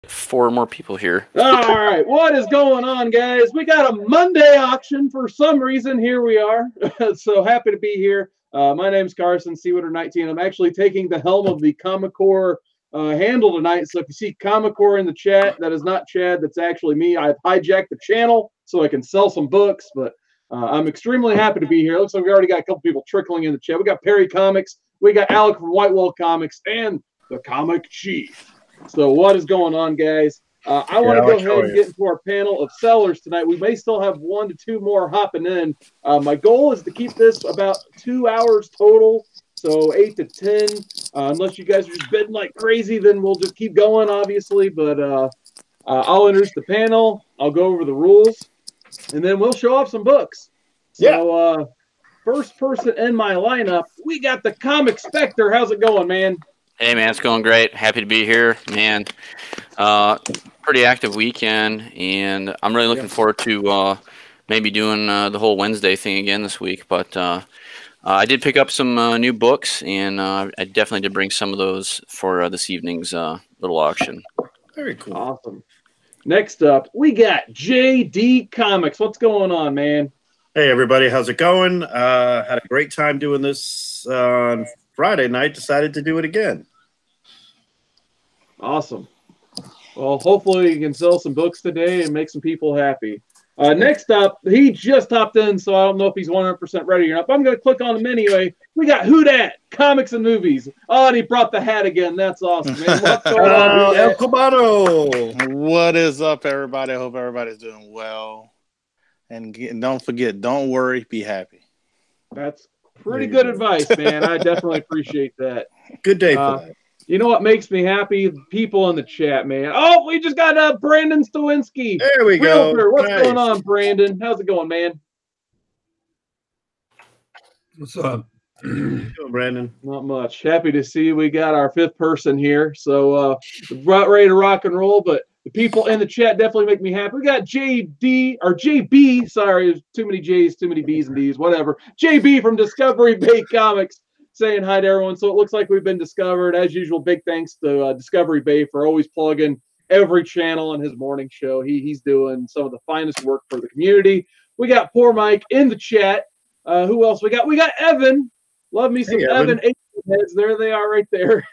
4 more people here. All right, what is going on, guys? We got a Monday auction for some reason. Here we are. So happy to be here. My name's Carson, Seawater19. I'm actually taking the helm of the Comic Core handle tonight. So if you see Comic Core in the chat, that is not Chad. That's actually me. I've hijacked the channel so I can sell some books, but I'm extremely happy to be here. It looks like we already got a couple people trickling in the chat. We got Perry Comics. We got Alec from Whitewall Comics and the Comic Chief. So what is going on, guys? I want to go ahead and get into our panel of sellers tonight. We may still have 1 to 2 more hopping in. My goal is to keep this about 2 hours total, so 8 to 10. Unless you guys are just bidding like crazy, then we'll just keep going, obviously. But I'll introduce the panel. I'll go over the rules, and then we'll show off some books. So first person in my lineup, we got the Comic Spectre. How's it going, man? Hey, man, it's going great. Happy to be here, man. Pretty active weekend, and I'm really looking forward to maybe doing the whole Wednesday thing again this week. But I did pick up some new books, and I definitely did bring some of those for this evening's little auction. Very cool. Awesome. Next up, we got DEE Comics. What's going on, man? Hey, everybody. How's it going? Had a great time doing this on Friday night. Decided to do it again. Awesome. Well, hopefully you can sell some books today and make some people happy. Next up, he just hopped in, so I don't know if he's 100% ready or not, but I'm going to click on him anyway. We got WhoDat, Comics and Movies. Oh, and he brought the hat again. That's awesome, man. What's going on, El Cubano? What is up, everybody? I hope everybody's doing well. And don't forget, don't worry, be happy. That's pretty good advice, man. I definitely appreciate that. Good day for that. You know what makes me happy? People in the chat, man. Oh, we just got Brandon Stoinski. There we go. What's going on, Brandon? How's it going, man? What's up? Doing, Brandon? Not much. Happy to see you. We got our 5th person here. So about ready to rock and roll, but the people in the chat definitely make me happy. We got JB, sorry, there's too many J's, too many B's and D's, whatever. JB from Discovery Bay Comics saying hi to everyone. So it looks like we've been discovered. As usual, big thanks to Discovery Bay for always plugging every channel on his morning show. He's doing some of the finest work for the community. We got Poor Mike in the chat. Who else we got? We got Evan. Love me some Evan. Heads. There they are right there.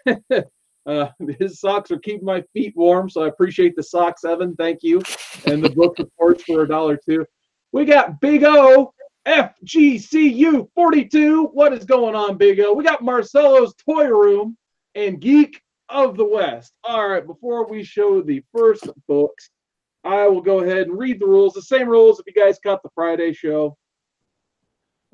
His socks are keeping my feet warm, so I appreciate the socks, Evan. Thank you. And the book reports for $1 too. We got Big O. FGCU 42. What is going on, Big O? We got Marcelo's Toy Room and Geek of the West. All right, before we show the first books, I will go ahead and read the rules. The same rules if you guys caught the Friday show.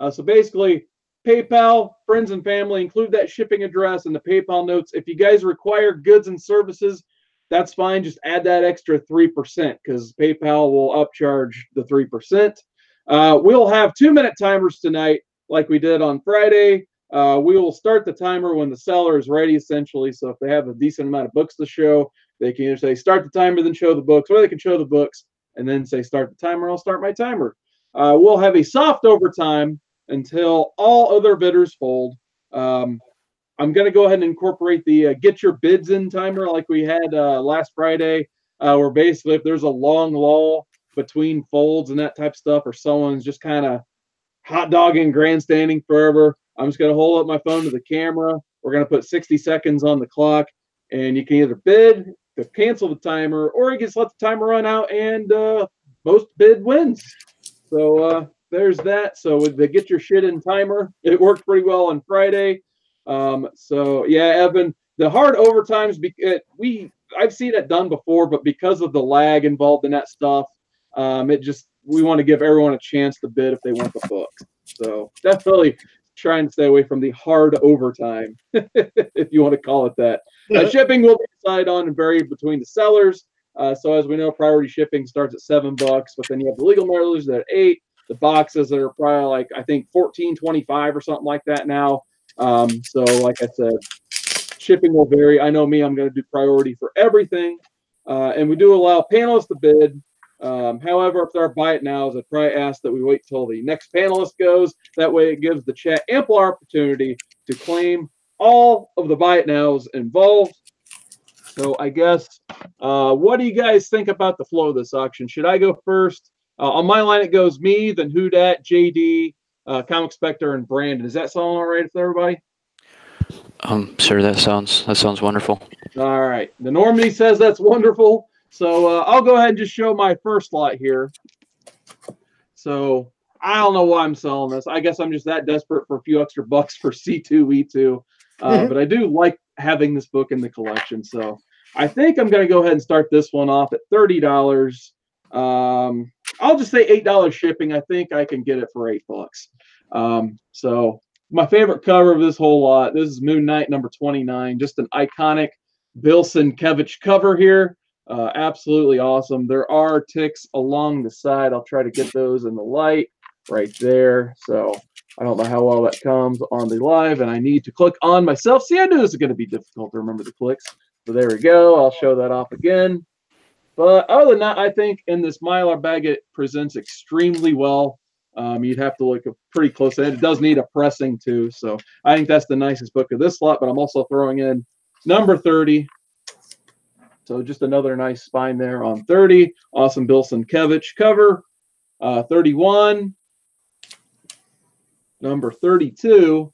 So basically, PayPal, friends and family, include that shipping address in the PayPal notes. If you guys require goods and services, that's fine. Just add that extra 3% because PayPal will upcharge the 3%. We'll have 2-minute timers tonight like we did on Friday. We will start the timer when the seller is ready, essentially. So if they have a decent amount of books to show, they can either say start the timer, then show the books, or they can show the books and then say start the timer, I'll start my timer. We'll have a soft overtime until all other bidders fold. I'm going to go ahead and incorporate the get your bids in timer like we had last Friday, where basically if there's a long lull between folds and that type of stuff, or someone's just kind of hot dogging, grandstanding forever, I'm just going to hold up my phone to the camera. We're going to put 60 seconds on the clock, and you can either bid to cancel the timer, or you can just let the timer run out, and most bid wins. So there's that. So with the get your shit in timer, it worked pretty well on Friday. So yeah, Evan, the hard overtimes, I've seen it done before, but because of the lag involved in that stuff, we want to give everyone a chance to bid if they want the books. So definitely trying to stay away from the hard overtime, if you want to call it that. Shipping will be decided on and vary between the sellers. So as we know, priority shipping starts at $7, but then you have the legal mailers that are $8. The boxes that are probably like, I think $14.25 or something like that now. So like I said, shipping will vary. I know me, I'm going to do priority for everything. And we do allow panelists to bid. However, if there are buy it nows, I'd probably ask that we wait till the next panelist goes. That way it gives the chat ample opportunity to claim all of the buy it nows involved. So I guess What do you guys think about the flow of this auction? Should I go first? On my line, it goes me, then WhoDat, JD, Comic Spectre, and Brandon. Does that sound all right with everybody? Sure, that sounds wonderful. All right. The Normandy says that's wonderful. So I'll go ahead and just show my first lot here. So I don't know why I'm selling this. I guess I'm just that desperate for a few extra bucks for C2E2. But I do like having this book in the collection. So I think I'm going to go ahead and start this one off at $30. I'll just say $8 shipping. I think I can get it for $8. So my favorite cover of this whole lot, this is Moon Knight number 29, just an iconic Bill Sienkiewicz cover here. Absolutely awesome. There are ticks along the side. I'll try to get those in the light right there. So I don't know how well that comes on the live, and I need to click on myself. See, I knew this was going to be difficult to remember the clicks. So there we go. I'll show that off again. But other than that, I think in this Mylar bag, it presents extremely well. You'd have to look pretty close at it. It does need a pressing too. So I think that's the nicest book of this lot, but I'm also throwing in number 30. So just another nice spine there on 30. Awesome Bill Sienkiewicz cover. 31. Number 32.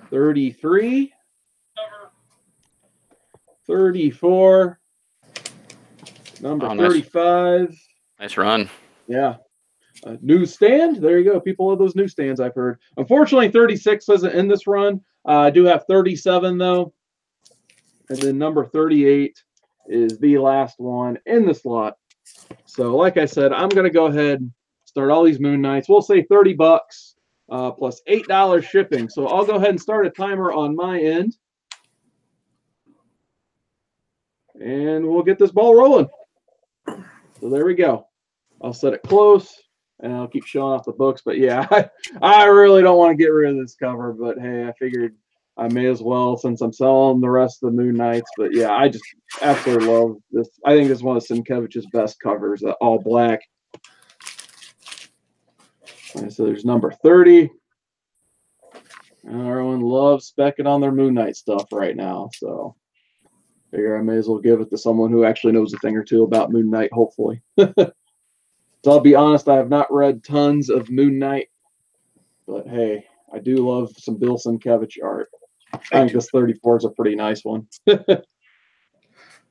33. 34. Number 35. Nice run. Yeah. Newsstand. There you go. People love those newsstands, I've heard. Unfortunately, 36 isn't in this run. I do have 37, though. And then number 38 is the last one in the slot. So like I said, I'm going to go ahead and start all these Moon Knights. We'll say $30 plus $8 shipping. So I'll go ahead and start a timer on my end. And we'll get this ball rolling. So there we go. I'll set it close, and I'll keep showing off the books. But yeah, I really don't want to get rid of this cover. But hey, I figured I may as well since I'm selling the rest of the Moon Knights. But yeah, I just absolutely love this. I think this is one of Sienkiewicz's best covers, all black. And so there's number 30. Everyone loves specking on their Moon Knight stuff right now. So figure I may as well give it to someone who actually knows a thing or two about Moon Knight, hopefully. So I'll be honest, I have not read tons of Moon Knight, but hey, I do love some Bill Sienkiewicz art. I think this 34 is a pretty nice one.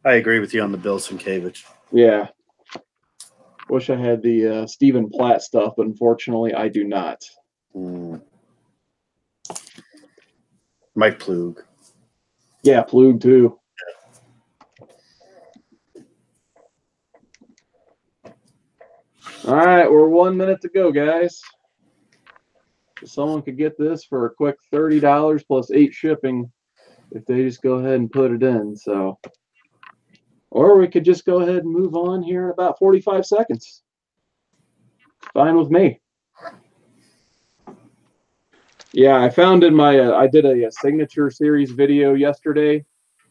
I agree with you on the Bill Sienkiewicz. Yeah. Wish I had the Stephen Platt stuff, but unfortunately I do not. Mike Plug. Yeah, Plug too. All right, we're 1 minute to go, guys. If someone could get this for a quick $30 plus 8 shipping if they just go ahead and put it in. So, or we could just go ahead and move on here in about 45 seconds. Fine with me. Yeah, I found in my I did a signature series video yesterday.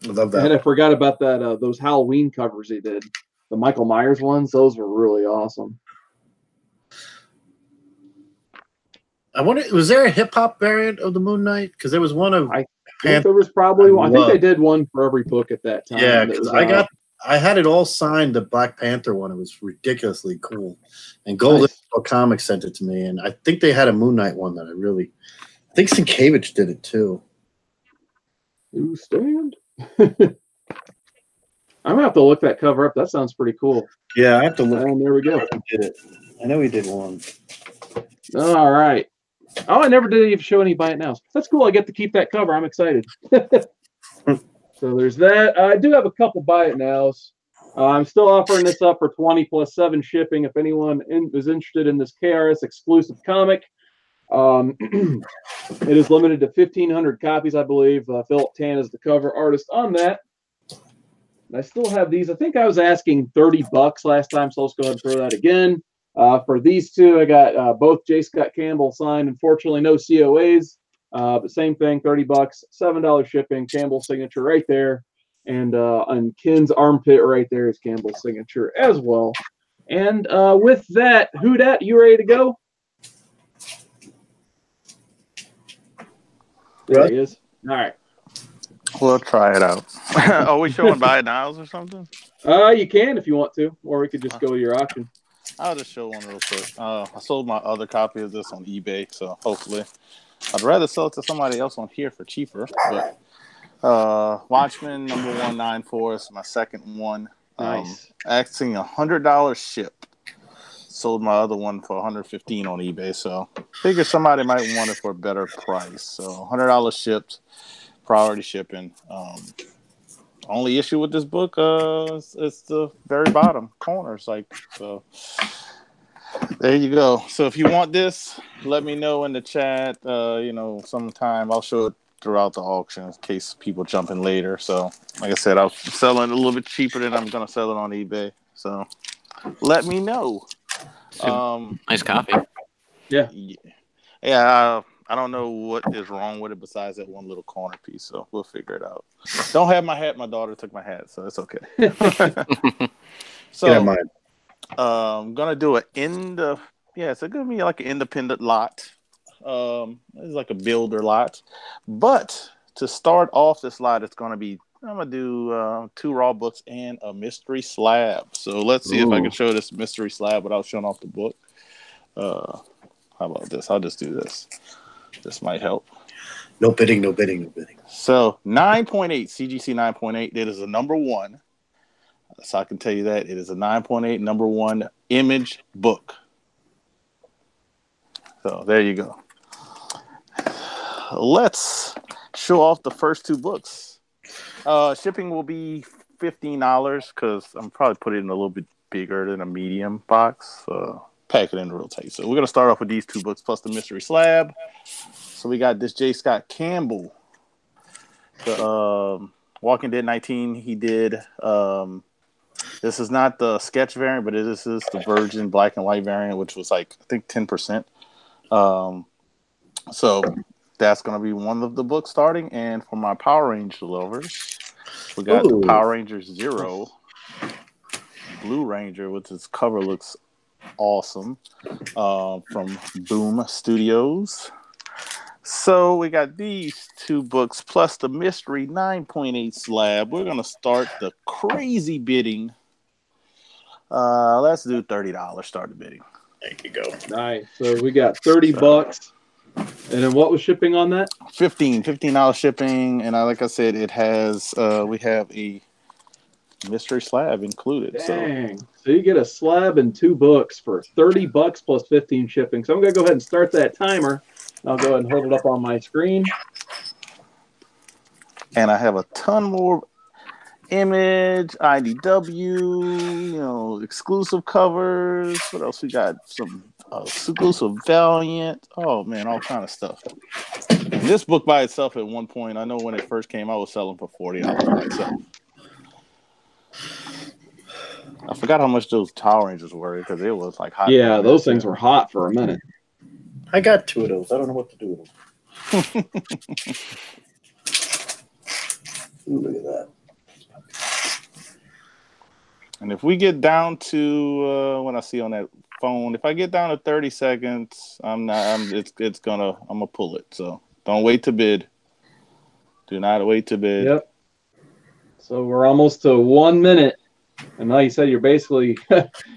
I love that. And I forgot about that those Halloween covers he did. The Michael Myers ones, those were really awesome. I wonder, was there a hip hop variant of the Moon Knight? Because there was one of. I think there was probably one. I think they did one for every book at that time. Yeah, because I had it all signed. The Black Panther one. It was ridiculously cool. And Golden Comics sent it to me, and I think they had a Moon Knight one that I think Sienkiewicz did it too. Newsstand. I'm gonna have to look that cover up. That sounds pretty cool. Yeah, I have to look. And there we go. I know he did one. All right. Oh, I never did even show any buy it now. That's cool. I get to keep that cover. I'm excited. So there's that. I do have a couple buy it nows. I'm still offering this up for 20 plus 7 shipping. If anyone is interested in this KRS exclusive comic, it is limited to 1,500 copies, I believe. Philip Tan is the cover artist on that. And I still have these. I think I was asking $30 last time, so let's go ahead and throw that again. For these two, I got both J. Scott Campbell signed. Unfortunately, no COAs, but same thing, $30, $7 shipping, Campbell's signature right there. And on Ken's armpit right there is Campbell's signature as well. And with that, WhoDat, you ready to go? There he is. All right. We'll try it out. Are we showing buy nows or something? You can if you want to, or we could just go to your auction. I'll just show one real quick. I sold my other copy of this on eBay, so hopefully, I'd rather sell it to somebody else on here for cheaper. But Watchmen #194 is my second one. Nice. Asking $100 ship. Sold my other one for $115 on eBay, so figure somebody might want it for a better price. So $100 shipped, priority shipping. Only issue with this book is the very bottom corners, so. There you go. So if you want this, let me know in the chat. Sometime I'll show it throughout the auction in case people jump in later. So, like I said, I'll sell it a little bit cheaper than I'm gonna sell it on eBay. So, let me know. Nice copy. Yeah. I don't know what is wrong with it besides that one little corner piece. So we'll figure it out. Don't have my hat. My daughter took my hat, so it's okay. So. Yeah, mine. I'm gonna do it's gonna be like an independent lot. It's like a builder lot. But to start off this lot, I'm gonna do 2 raw books and a mystery slab. So let's see if I can show this mystery slab without showing off the book. How about this? I'll just do this. This might help. No bidding. So 9.8 CGC 9.8. That is a #1. So I can tell you that it is a 9.8 #1 image book. So there you go. Let's show off the first 2 books. Shipping will be $15 because I'm probably putting it in a little bit bigger than a medium box. Pack it in real tight. So we're going to start off with these 2 books plus the mystery slab. So we got this J. Scott Campbell. The Walking Dead 19 he did. This is not the sketch variant, but this is the virgin black and white variant, which was I think 10%. So that's going to be one of the books starting. And for my Power Ranger lovers, we got the Power Ranger Zero Blue Ranger, which its cover looks awesome, from Boom Studios. So we got these 2 books plus the mystery 9.8 slab. We're going to start the crazy bidding. Let's do $30. Start the bidding. There you go. Nice. So we got $30. And then what was shipping on that? $15 shipping. And like I said, it has, we have a mystery slab included. Dang. So you get a slab and 2 books for $30 plus 15 shipping. So I'm going to go ahead and start that timer. I'll go ahead and hold it up on my screen. And I have a ton more image, IDW, exclusive covers. What else we got? Some exclusive Valiant. Oh, man, all kind of stuff. And this book by itself at one point, I know when it first came, I was selling for $40 by itself. I forgot how much those Power Rangers were because it was like hot. Yeah, those things were hot for a minute. I got 2 of those. I don't know what to do with them. Ooh, look at that. And if we get down to when I see on that phone, if I get down to 30 seconds, I'm gonna pull it. So don't wait to bid. Do not wait to bid. Yep. So we're almost to 1 minute. And like you said, you're basically,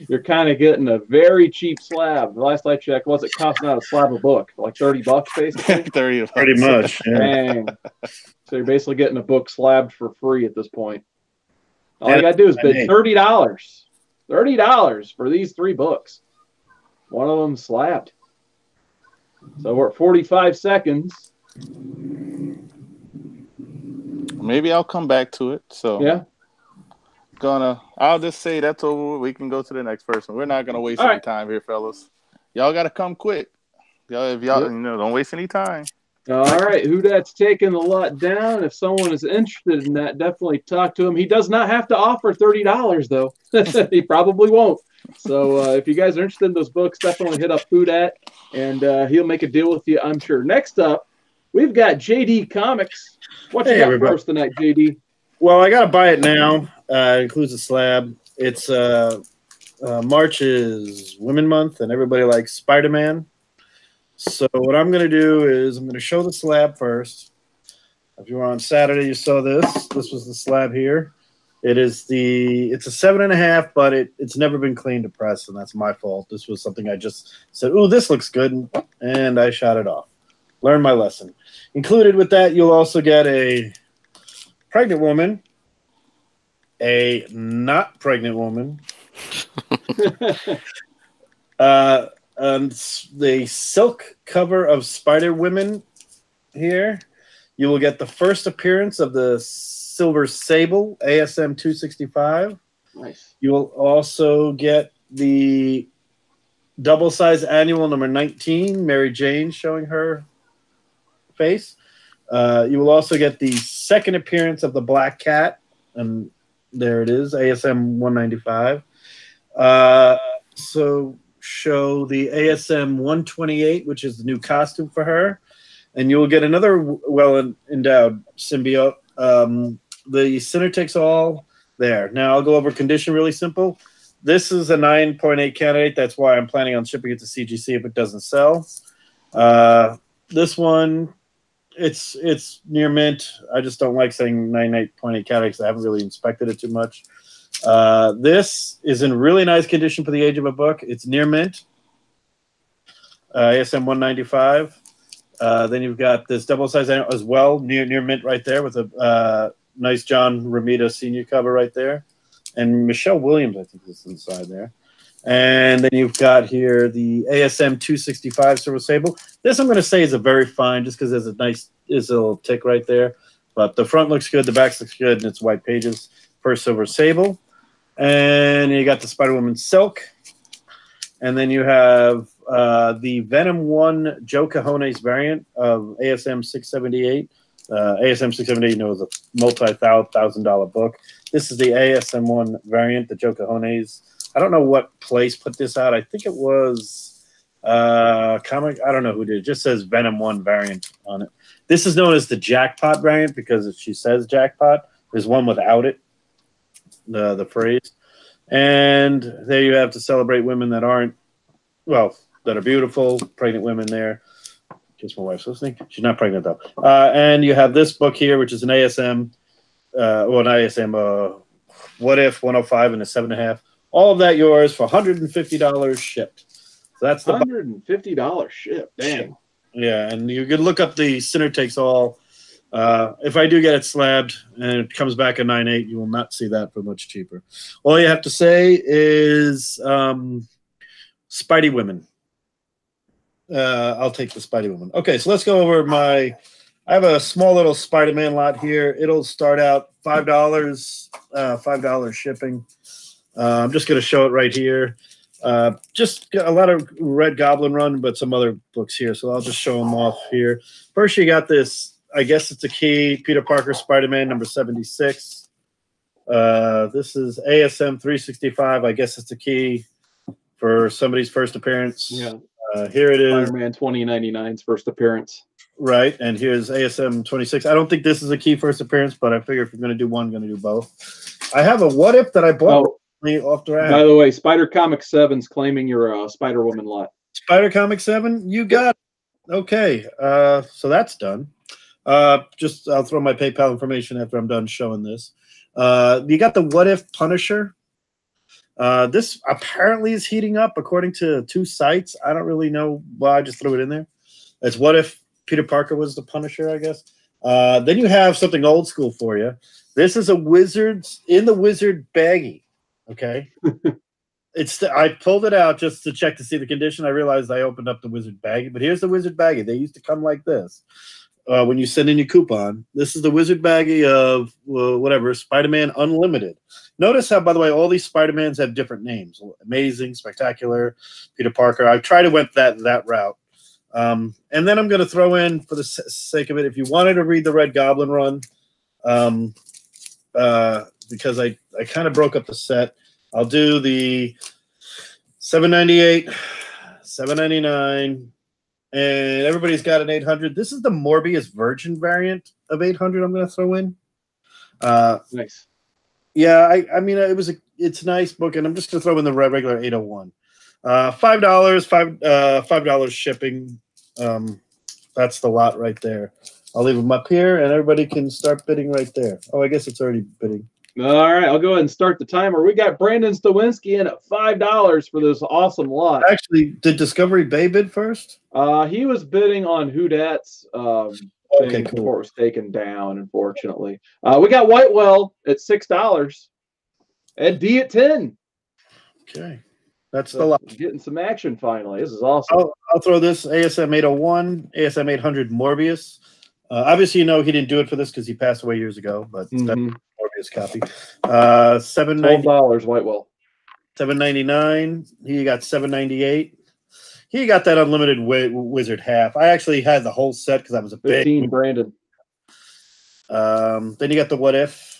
you're kind of getting a very cheap slab. The last I checked, what's it costing out a slab a book? Like $30 basically? $30. Pretty much. Yeah. Dang. So you're basically getting a book slabbed for free at this point. All you got to do is bid $30. $30 for these 3 books. One of them slabbed. So we're at 45 seconds. Maybe I'll come back to it. So yeah. I'll just say that's over. We can go to the next person. We're not gonna waste any time here, fellas. Y'all gotta come quick. If y'all don't waste any time. All right, WhoDat's taking the lot down. If someone is interested in that, definitely talk to him. He does not have to offer $30 though. He probably won't. So if you guys are interested in those books, definitely hit up WhoDat, and he'll make a deal with you, I'm sure. Next up, we've got DEE Comics. What you got for us tonight, JD? Well, I gotta buy it now. It includes a slab. It's March is Women Month, and everybody likes Spider-Man. So what I'm going to do is I'm going to show the slab first. If you were on Saturday, you saw this. This was the slab here. It's a 7.5, but it's never been cleaned to press, and that's my fault. This was something I just said, "Ooh, this looks good," and I shot it off. Learned my lesson. Included with that, you'll also get a pregnant woman, a not pregnant woman, and the silk cover of Spider Women here. You will get the first appearance of the Silver Sable ASM 265. Nice. You will also get the double size annual number 19, Mary Jane showing her face. You will also get the second appearance of the Black Cat, and there it is, ASM 195. So show the ASM 128, which is the new costume for her. And you will get another well-endowed symbiote. The Sinner Takes All there. Now I'll go over condition really simple. This is a 9.8 candidate. That's why I'm planning on shipping it to CGC if it doesn't sell. This one, it's near mint. I just don't like saying 9.8 candidate because I haven't really inspected it too much. This is in really nice condition for the age of a book. It's near mint. ASM 195. Then you've got this double size as well, near mint right there with a nice John Romita Sr. cover right there. And Michelle Williams, I think, is inside there. And then you've got here the ASM 265 Silver Sable. This I'm going to say is a very fine, just because there's a little tick right there. But the front looks good, the back looks good, and it's white pages for Silver Sable. And you got the Spider-Woman Silk. And then you have the Venom 1 Joe Cajones variant of ASM 678. ASM 678 was a multi-$1,000 book. This is the ASM 1 variant, the Joe Cajones. I don't know what place put this out. I think it was comic. I don't know who did. It just says Venom 1 variant on it. This is known as the Jackpot variant because she says Jackpot. There's one without it, the phrase. And there you have to celebrate women that aren't, well, that are beautiful, pregnant women there. Guess my wife's listening. She's not pregnant, though. And you have this book here, which is an ASM, What If 105 and a 7.5. All of that yours for $150 shipped. So that's the $150 shipped. Damn. Yeah, and you could look up the Sinner Takes All. If I do get it slabbed and it comes back at 9.8, you will not see that for much cheaper. All you have to say is Spidey Women. I'll take the Spidey Woman. Okay, so let's go over I have a small little Spider-Man lot here. It'll start out $5 shipping. I'm just going to show it right here. Just got a lot of Red Goblin run, but some other books here. So I'll just show them off here. First, you got this, I guess it's a key, Peter Parker Spider-Man number 76. This is ASM 365. I guess it's a key for somebody's first appearance. Yeah. Here it is. Spider-Man 2099's first appearance. Right, and here's ASM 26. I don't think this is a key first appearance, but I figure if you're going to do one, I'm going to do both. I have a What If that I bought off the rack. By the way, Spider Comics 7's claiming your Spider-Woman lot. Spider Comics 7? You got it. Okay, so that's done. I'll throw my PayPal information after I'm done showing this. You got the What If Punisher. This apparently is heating up according to 2 sites. I don't really know why. I just threw it in there. It's What If Peter Parker was the Punisher, I guess. Then you have something old school for you. This is a Wizards in the Wizard baggie. Okay. I pulled it out just to check to see the condition. I realized I opened up the Wizard baggie, but here's the Wizard baggie. They used to come like this. When you send in your coupon, this is the Wizard baggie of whatever, Spider-Man Unlimited. Notice how, by the way, all these Spider-Mans have different names. Amazing, Spectacular, Peter Parker. I've tried to went that route. And then I'm going to throw in, for the sake of it, if you wanted to read the Red Goblin run, because I kind of broke up the set, I'll do the $7.98, $7.99, and everybody's got an 800. This is the Morbius Virgin variant of 800 I'm going to throw in. Nice. Yeah, I mean, it's a nice book, and I'm just going to throw in the regular 801. $5 shipping. That's the lot right there. I'll leave them up here, and everybody can start bidding right there. Oh, I guess it's already bidding. All right, I'll go ahead and start the timer. We got Brandon Stoinski in at $5 for this awesome lot. Actually, did Discovery Bay bid first? He was bidding on WhoDat's Okay, thing cool. before it was taken down, unfortunately. We got Whitewell at $6. Ed D at 10. Okay. That's So the lot. getting some action finally. This is awesome. I'll throw this ASM 801, ASM 800 Morbius. Obviously, you know he didn't do it for this because he passed away years ago, but that's a Morbius copy. $12 Whitewell. $7.99. He got $7.98. He got that unlimited wizard half. I actually had the whole set because I was a 15 big Brandon. Then you got the What If.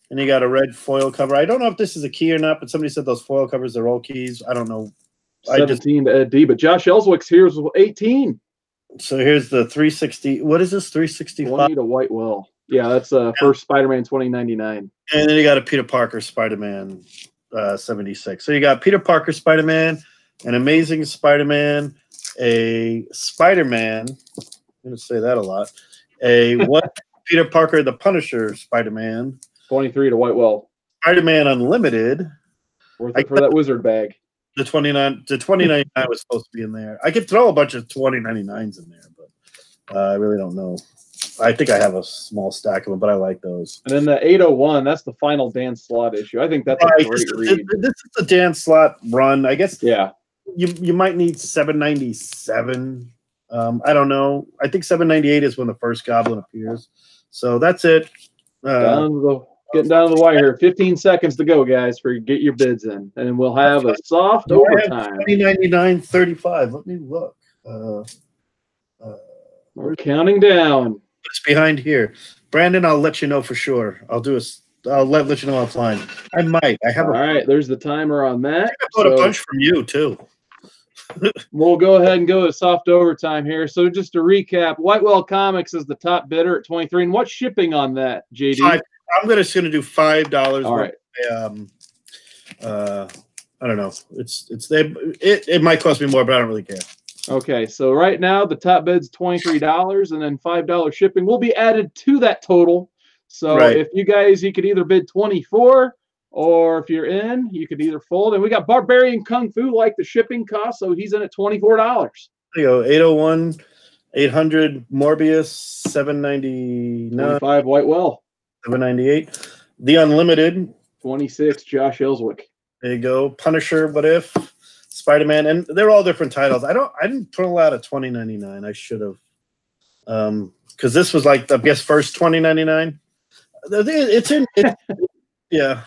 And you got a red foil cover. I don't know if this is a key or not, but somebody said those foil covers are all keys. I don't know. 17 to Ed D, but Josh Ellswick's here with 18. So here's the 360. What is this? 365. 20 to Whitewell. Yeah, that's first Spider-Man 2099. And then you got a Peter Parker Spider-Man 76. So you got Peter Parker Spider-Man, an Amazing Spider-Man, a Spider-Man. I'm going to say that a lot. A what? Peter Parker the Punisher Spider-Man. 23 to Whitewell. Spider-Man Unlimited. Worth it for that wizard bag. The 2099 was supposed to be in there. I could throw a bunch of 2099s in there, but I really don't know. I think I have a small stack of them, but I like those. And then the 801, that's the final Dan Slott issue. I think that's a great read. This is the Dan Slott run. I guess yeah. You might need 797. I don't know. I think 798 is when the first Goblin appears. So that's it. Getting down to the wire here. 15 seconds to go, guys, for get your bids in. And we'll have a soft overtime. 2099.35. Let me look. We're counting down. It's behind here. Brandon, I'll let you know for sure. I'll let you know offline. I might. I have All right, there's the timer on that. I bought a bunch from you too. We'll go ahead and go to soft overtime here. So just to recap, Whitewell Comics is the top bidder at 23. And what's shipping on that, JD? I'm just going to do $5. All right. I don't know. It might cost me more, but I don't really care. Okay, so right now the top bid's $23, and then $5 shipping will be added to that total. So if you could either bid 24, or if you're in, you could either fold. And we got Barbarian Kung Fu, like the shipping cost, so he's in at $24. There you go. 801, 800 Morbius, $7.99. 25 Whitewell. $7.98. The Unlimited. 26 Josh Ellswick. There you go. Punisher, What If, Spider-Man, and they're all different titles. I didn't pull out a 2099. I should have, because this was like the first 2099. Yeah.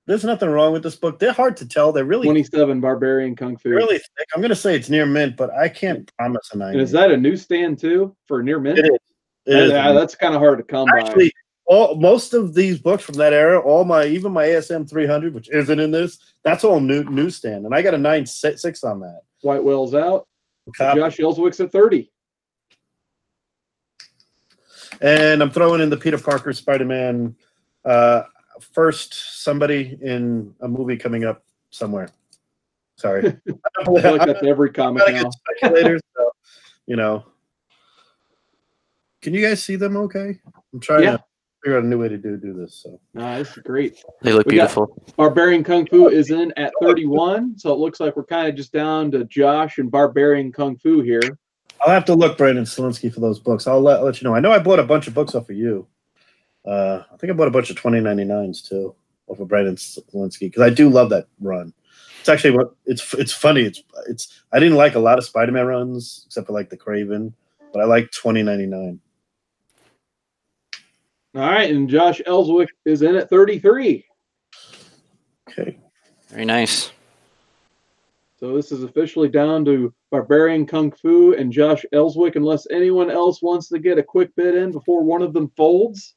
There's nothing wrong with this book. They're hard to tell. They're really 27 Barbarian Kung Fu. Really thick. I'm gonna say it's near mint, but I can't promise a 90. And is that a newsstand too for near mint? It is. Yeah, that's kind of hard to come by. Most of these books from that era, even my ASM 300, which isn't in this, that's all newsstand, and I got a 9.6 on that. Whitewell's out. Josh Ellswick's at 30. And I'm throwing in the Peter Parker Spider-Man. First, somebody in a movie coming up somewhere. Sorry. I feel like that's every comic now. Speculators, so, Can you guys see them okay? I'm trying to figure out a new way to do this. So this is great. They look beautiful. Barbarian Kung Fu is in at 31, so it looks like we're kind of just down to Josh and Barbarian Kung Fu here. I'll have to look, Brandon Stoinski, for those books. I'll let you know. I know I bought a bunch of books off of you. I think I bought a bunch of 2099s too off of Brandon Stoinski because I do love that run. It's actually it's funny. It's I didn't like a lot of Spider-Man runs except for like the Craven, but I like 2099. All right, and Josh Ellswick is in at 33. Okay. Very nice. So this is officially down to Barbarian Kung Fu and Josh Ellswick, unless anyone else wants to get a quick bid in before one of them folds.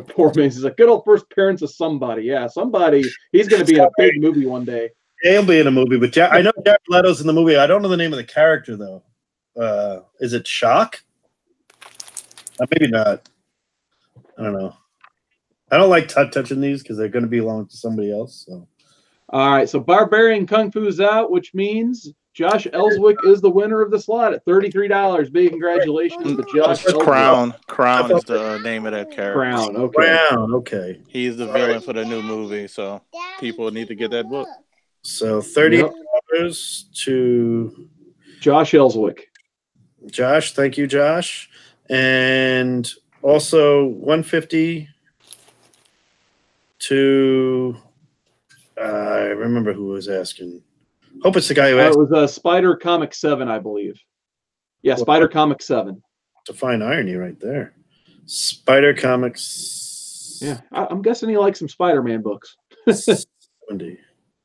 Poor Mace is a good old first appearance of somebody. Yeah, somebody. He's going to be in a big movie one day. He'll be in a movie, but I know Jared Leto's in the movie. I don't know the name of the character though. Is it Shock? Maybe not. I don't know. I don't like touching these because they're going to belong to somebody else. So. All right, so Barbarian Kung Fu's out, which means Josh Ellswick is the winner of the slot at $33. Big congratulations to Josh Ellswick. Crown is the name of that character. Crown, okay. Crown, okay. He's the villain for the new movie, so people need to get that book. So $30 to Josh Ellswick. Josh, thank you, Josh. And also $150 to I remember who was asking. Hope it's the guy who asked. It was Spider Comic 7, I believe. Yeah, well, Spider Comic 7. Define irony right there. Spider Comics. Yeah, I'm guessing he likes some Spider-Man books. 70.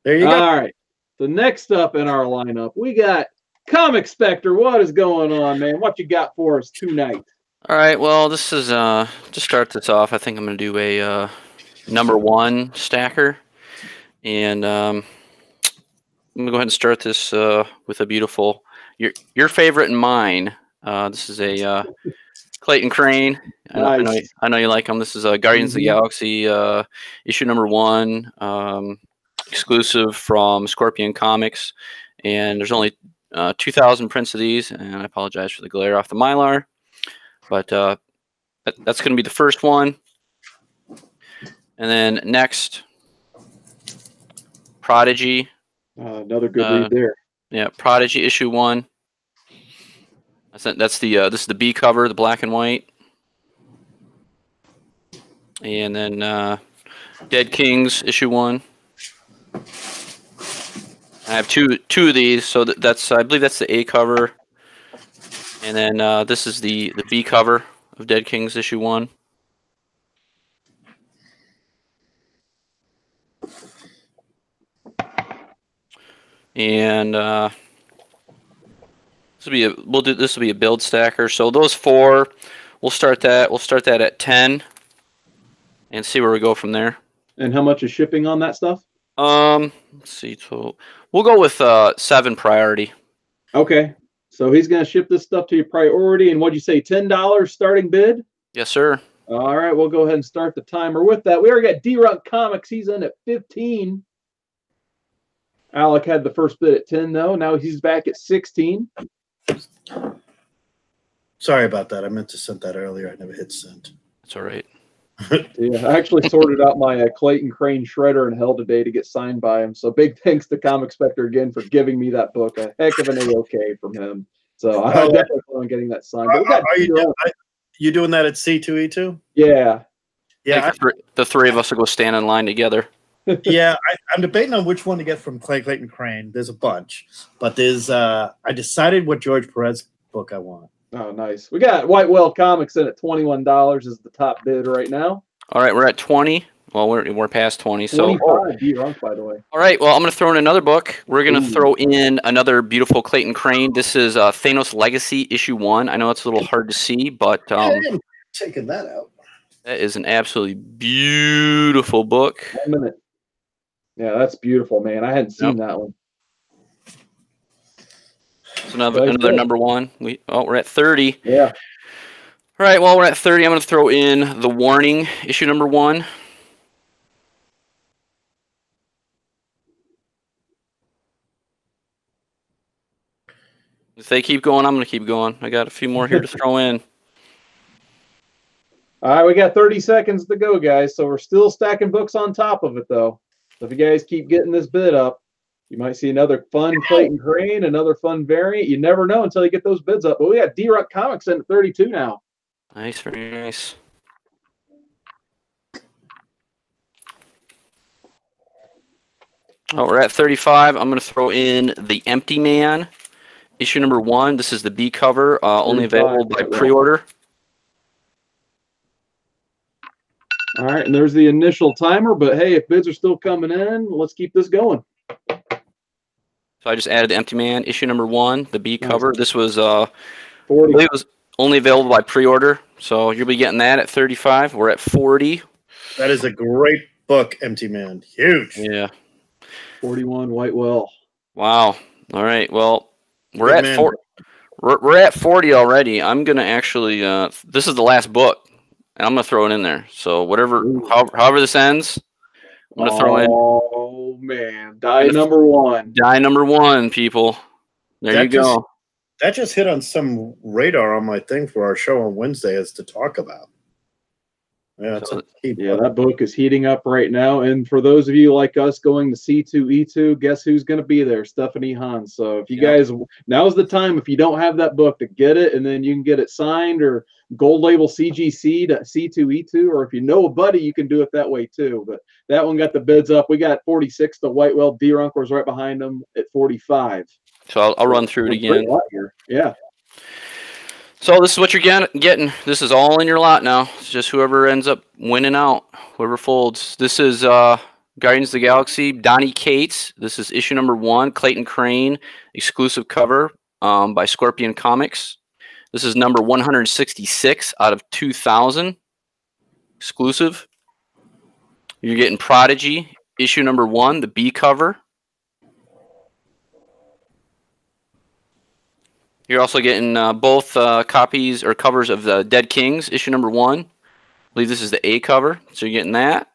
There you go. All right. So next up in our lineup, we got Comic Spectre. What is going on, man? What you got for us tonight? All right. Well, this is to start this off. I think I'm going to do a #1 stacker, and I'm going to go ahead and start this with a beautiful your favorite and mine. This is a Clayton Crane. Nice. I know you like him. This is Guardians of the Galaxy issue #1, exclusive from Scorpion Comics, and there's only 2,000 prints of these, and I apologize for the glare off the Mylar, but that's going to be the first one. And then next, Prodigy. Another good read there. Yeah, Prodigy issue 1. That's the this is the B cover, the black and white. And then Dead Kings issue 1. I have two of these, so that's I believe that's the A cover. And then this is the B cover of Dead Kings issue 1. And this will be a build stacker. So those 4, we'll start that at 10 and see where we go from there. And how much is shipping on that stuff? Let's see. So we'll go with 7 priority. Okay. So he's going to ship this stuff to your priority, and what'd you say, $10 starting bid? Yes, sir. All right, we'll go ahead and start the timer with that. We already got D-Runk Comics. He's in at 15. Alec had the first bid at 10, though. Now he's back at 16. Sorry about that. I meant to send that earlier. I never hit send. That's all right. Yeah, I actually sorted out my Clayton Crane shredder in hell today to get signed by him. So big thanks to Comic Spectre again for giving me that book. A heck of an A-OK from him. So I definitely plan on getting that signed. But you doing that at C2E2? Yeah. Yeah. The 3 of us will go stand in line together. Yeah, I'm debating on which one to get from Clayton Crane. There's a bunch, but there's I decided what George Perez book I want. Oh, nice. We got White Whale Comics in at $21 is the top bid right now. All right, we're at 20. Well, we're past 20. So 25 D-Runk, by the way. All right, well, I'm going to throw in another book. We're going to throw in another beautiful Clayton Crane. This is Thanos Legacy issue 1. I know it's a little hard to see, but I'm taking that out. That is an absolutely beautiful book. 1 minute. Yeah, that's beautiful, man. I hadn't seen that one. It's another #1. We're at 30. Yeah. All right, well, we're at 30. I'm going to throw in The Warning, issue #1. If they keep going, I'm going to keep going. I got a few more here to throw in. All right, we got 30 seconds to go, guys. So we're still stacking books on top of it, though. So if you guys keep getting this bid up, you might see another fun Clayton Crane, another fun variant. You never know until you get those bids up. But we got D-Runk Comics in at 32 now. Nice, very nice. Oh, we're at 35. I'm going to throw in The Empty Man, issue #1. This is the B cover, only available by pre-order. All right, and there's the initial timer, but hey, if bids are still coming in, let's keep this going. So I just added The Empty Man, issue #1, the B cover. This was, I 40. believe it was only available by pre-order, so you'll be getting that at 35. We're at 40. That is a great book, Empty Man. Huge. Yeah. 41, White Whale. Wow. All right, well, we're at 40. We're at 40 already. I'm going to actually, this is the last book. And I'm going to throw it in there. So however this ends, I'm going to throw in. Oh, man. Die #1. Die #1, people. There you go. That just hit on some radar on my thing for our show on Wednesday is to talk about. Yeah, that book is heating up right now. And for those of you like us going to C2E2, guess who's going to be there? Stephanie Hans. So if you guys, now's the time, if you don't have that book, to get it, and then you can get it signed or gold label CGC to C2E2, or if you know a buddy, you can do it that way too. But that one got the bids up. We got 46 to Whitewell. D-Runk was right behind them at 45. So I'll run through it again. Yeah. So this is what you're getting. This is all in your lot now. It's just whoever ends up winning out, whoever folds. This is Guardians of the Galaxy, Donnie Cates. This is issue number 1, Clayton Crane, exclusive cover by Scorpion Comics. This is number 166 out of 2,000, exclusive. You're getting Prodigy, issue number 1, the B cover. You're also getting both copies or covers of the Dead Kings, issue number 1. I believe this is the A cover, so you're getting that.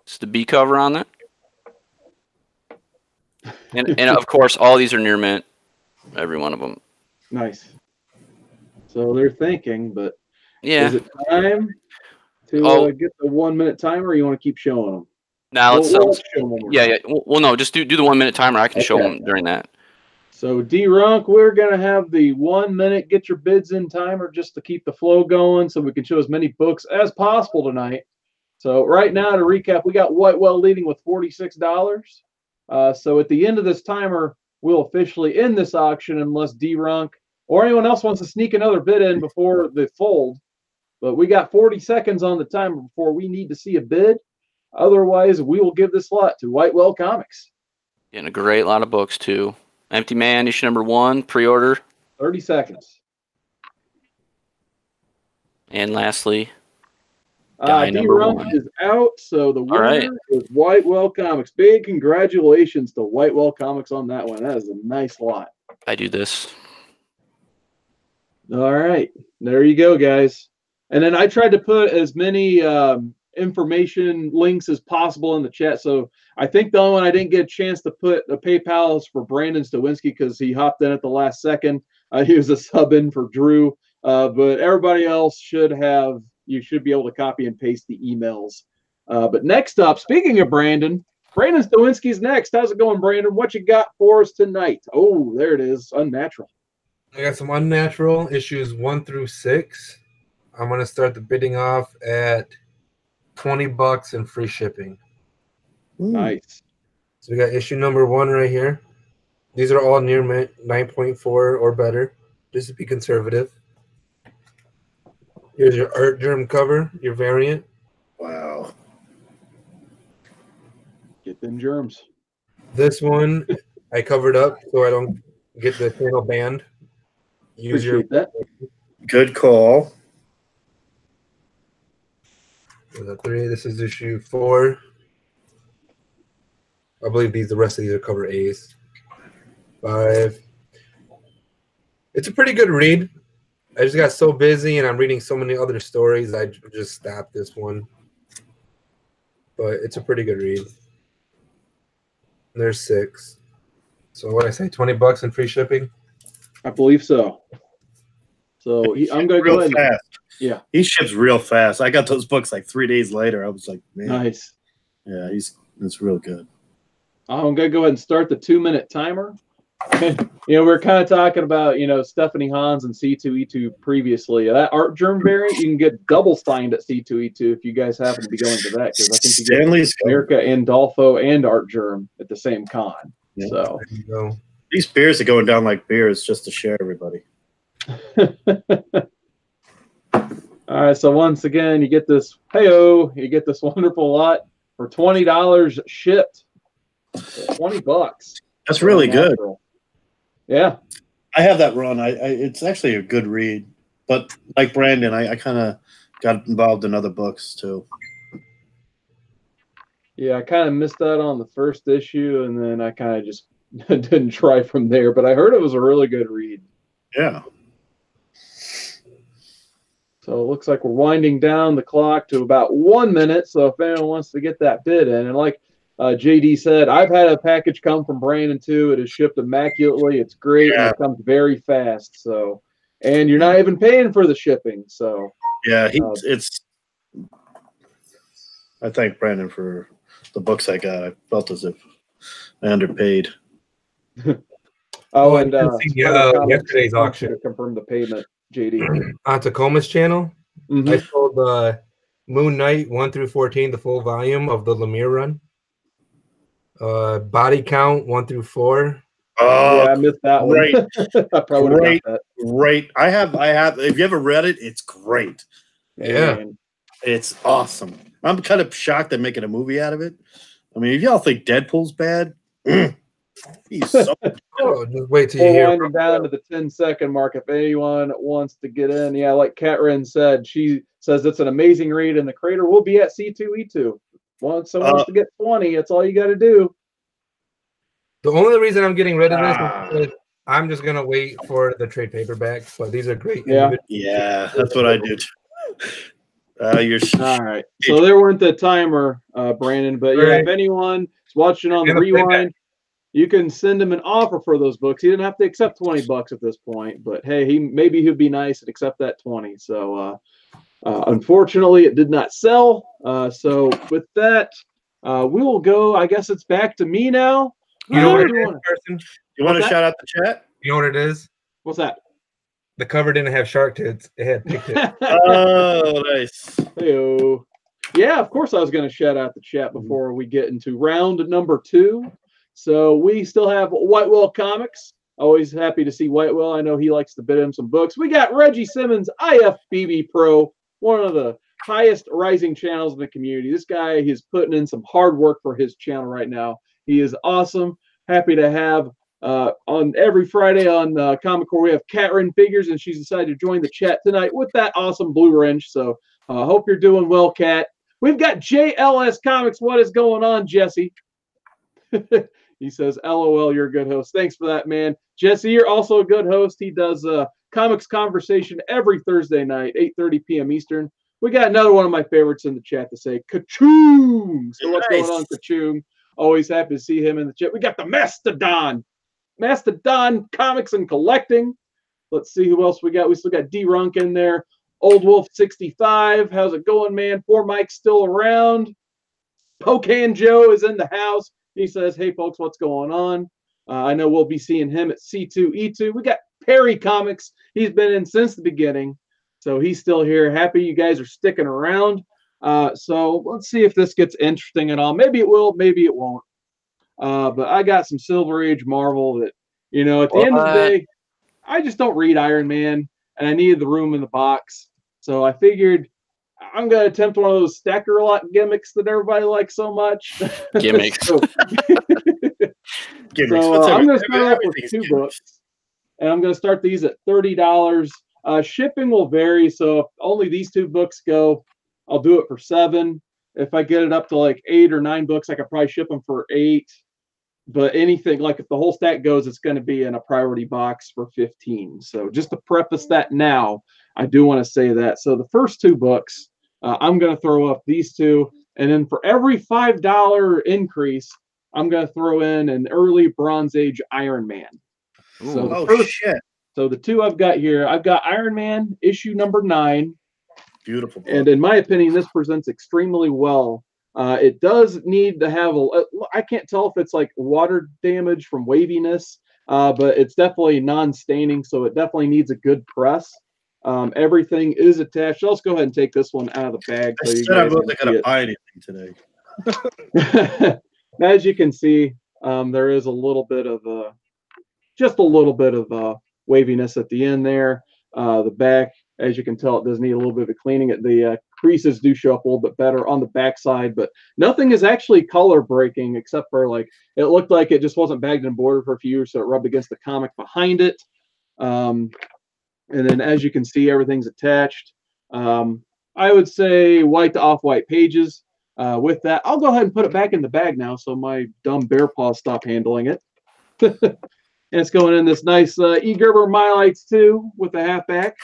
It's the B cover on that. And of course, all these are near mint, every one of them. Nice. So they're thinking, but yeah. Is it time to get the 1 minute timer, or you want to keep showing them? Now let's show them. Yeah. Well, no, just do the 1 minute timer. I can show them during that. So D-Runk, we're gonna have the 1 minute get your bids in timer just to keep the flow going, so we can show as many books as possible tonight. So right now, to recap, we got Whitewell leading with $46. So at the end of this timer, we'll officially end this auction unless D-Runk or anyone else wants to sneak another bid in before the fold. But we got 40 seconds on the timer before we need to see a bid. Otherwise, we will give this lot to Whitewell Comics. And a great lot of books, too. Empty Man, issue number 1, pre-order. 30 seconds. And lastly, guy number 1 is out, so the winner is Whitewell Comics. Big congratulations to Whitewell Comics on that one. That is a nice lot. I do this. All right. There you go, guys. And then I tried to put as many information links as possible in the chat. So I think the only one I didn't get a chance to put the PayPal is for Brandon Stoinski because he hopped in at the last second. He was a sub in for Drew. But everybody else you should be able to copy and paste the emails. But next up, speaking of Brandon Stoinski's next. How's it going, Brandon? What you got for us tonight? Oh, there it is. Unnatural. I got some Unnatural issues 1 through 6. I'm going to start the bidding off at $20 and free shipping. Nice. So we got issue number 1 right here. These are all near mint, 9.4 or better, just to be conservative. Here's your art germ cover, your variant. Wow. Get them germs. This one I covered up so I don't get the channel banned. Appreciate that. Good call. This is issue 4. I believe the rest of these are cover A's. 5. It's a pretty good read. I just got so busy and I'm reading so many other stories, I just stopped this one. But it's a pretty good read. There's 6. So what did I say, $20 and free shipping? I believe so. So I'm going to go ahead. Fast. Yeah. He ships real fast. I got those books like 3 days later. I was like, man. Nice. Yeah, it's real good. I'm going to go ahead and start the 2 minute timer. We're kind of talking about, Stephanie Hans and C2E2 previously. That art germ variant, you can get double signed at C2E2 if you guys happen to be going to that, because I think you get America and Dolfo and art germ at the same con. Yeah. So there you go. These beers are going down like beers just to share everybody. All right, so once again, you get this wonderful lot for $20 shipped. $20. That's really good. Yeah, I have that run. It's actually a good read, but like Brandon, I kind of got involved in other books too. Yeah, I kind of missed out on the first issue, and then I kind of just didn't try from there. But I heard it was a really good read. Yeah. So it looks like we're winding down the clock to about 1 minute. So if anyone wants to get that bid in, and like JD said, I've had a package come from Brandon too. It is shipped immaculately. It's great. And it comes very fast. So, and you're not even paying for the shipping. So, yeah, I thank Brandon for the books I got. I felt as if I underpaid. And yesterday's auction to confirm the payment, JD. On Tacoma's channel, I sold Moon Knight 1 through 14, the full volume of the Lemire run. Body Count 1 through 4. Oh, yeah, I missed that one. I probably great, great. I have. If you ever read it, it's great. Yeah, it's awesome. I'm kind of shocked they're making a movie out of it. I mean, if y'all think Deadpool's bad, he's so just wait till you hear. Winding down to the 10-second mark. If anyone wants to get in, yeah, like Catrin said, she says it's an amazing read, and the creator will be at C2E2. Once someone wants to get 20, that's all you got to do. The only reason I'm getting rid of this is because I'm just gonna wait for the trade paperbacks. But these are great. Yeah, that's what I did. You're all right. So there weren't the timer, Brandon, but yeah, if anyone is watching on the rewind, you can send him an offer for those books. He didn't have to accept $20 at this point, but hey, he'd be nice and accept that 20. So unfortunately, it did not sell. So with that, we will go. I guess it's back to me now. You know what it is, person? You want to shout out the chat? You know what it is? What's that? The cover didn't have shark tits. It had pig tits. Oh, nice. Hey-o. Yeah, of course I was going to shout out the chat before we get into round number 2. So we still have Whitewell Comics. Always happy to see Whitewell. I know he likes to bid him some books. We got Reggie Simmons, IFBB Pro, one of the highest rising channels in the community. This guy is putting in some hard work for his channel right now. He is awesome. Happy to have on every Friday on Comic Core, we have Catrin Figures, and she's decided to join the chat tonight with that awesome blue wrench. So hope you're doing well, Cat. We've got JLS Comics. What is going on, Jesse? He says, LOL, you're a good host. Thanks for that, man. Jesse, you're also a good host. He does Comics Conversation every Thursday night, 8:30 p.m. Eastern. We got another one of my favorites in the chat to say, Ka-choom! So what's going on, Ka-choom? Always happy to see him in the chat. We got the Mastodon Comics and Collecting. Let's see who else we got. We still got D-Runk in there. Old Wolf 65. How's it going, man? Poor Mike's still around. Pocan Joe is in the house. He says, hey, folks, what's going on? I know we'll be seeing him at C2E2. We got Perry Comics. He's been in since the beginning, so he's still here. Happy you guys are sticking around. So let's see if this gets interesting at all. Maybe it will, maybe it won't. But I got some Silver Age Marvel that, you know, at the end of the day, I just don't read Iron Man, and I needed the room in the box. So I figured I'm going to attempt one of those stacker lot gimmicks that everybody likes so much. Gimmicks. So I'm going to start off with 2 books, and I'm going to start these at $30. Shipping will vary, so if only these 2 books go, I'll do it for $7. If I get it up to like 8 or 9 books, I could probably ship them for $8. But anything, like if the whole stack goes, it's going to be in a priority box for $15. So just to preface that now, I do want to say that. So the first 2 books, I'm going to throw up these 2. And then for every $5 increase, I'm going to throw in an early Bronze Age Iron Man. Ooh, shit. So the 2 I've got here, I've got Iron Man issue number 9. Beautiful book. And in my opinion, this presents extremely well. It does need to have I can't tell if it's like water damage from waviness, but it's definitely non-staining, so it definitely needs a good press. Everything is attached. So let's go ahead and take this one out of the bag. I said I wasn't going to buy anything today. As you can see, there is a little bit of just a little bit of waviness at the end there. The back, as you can tell, it does need a little bit of cleaning. The creases do show up a little bit better on the back side, but nothing is actually color breaking except for like it looked like it just wasn't bagged and bordered for a few years, so it rubbed against the comic behind it. And then as you can see, everything's attached. I would say white to off-white pages. With that, I'll go ahead and put it back in the bag now so my dumb bear paws stop handling it. And it's going in this nice E. Gerber Mylights too with a halfback.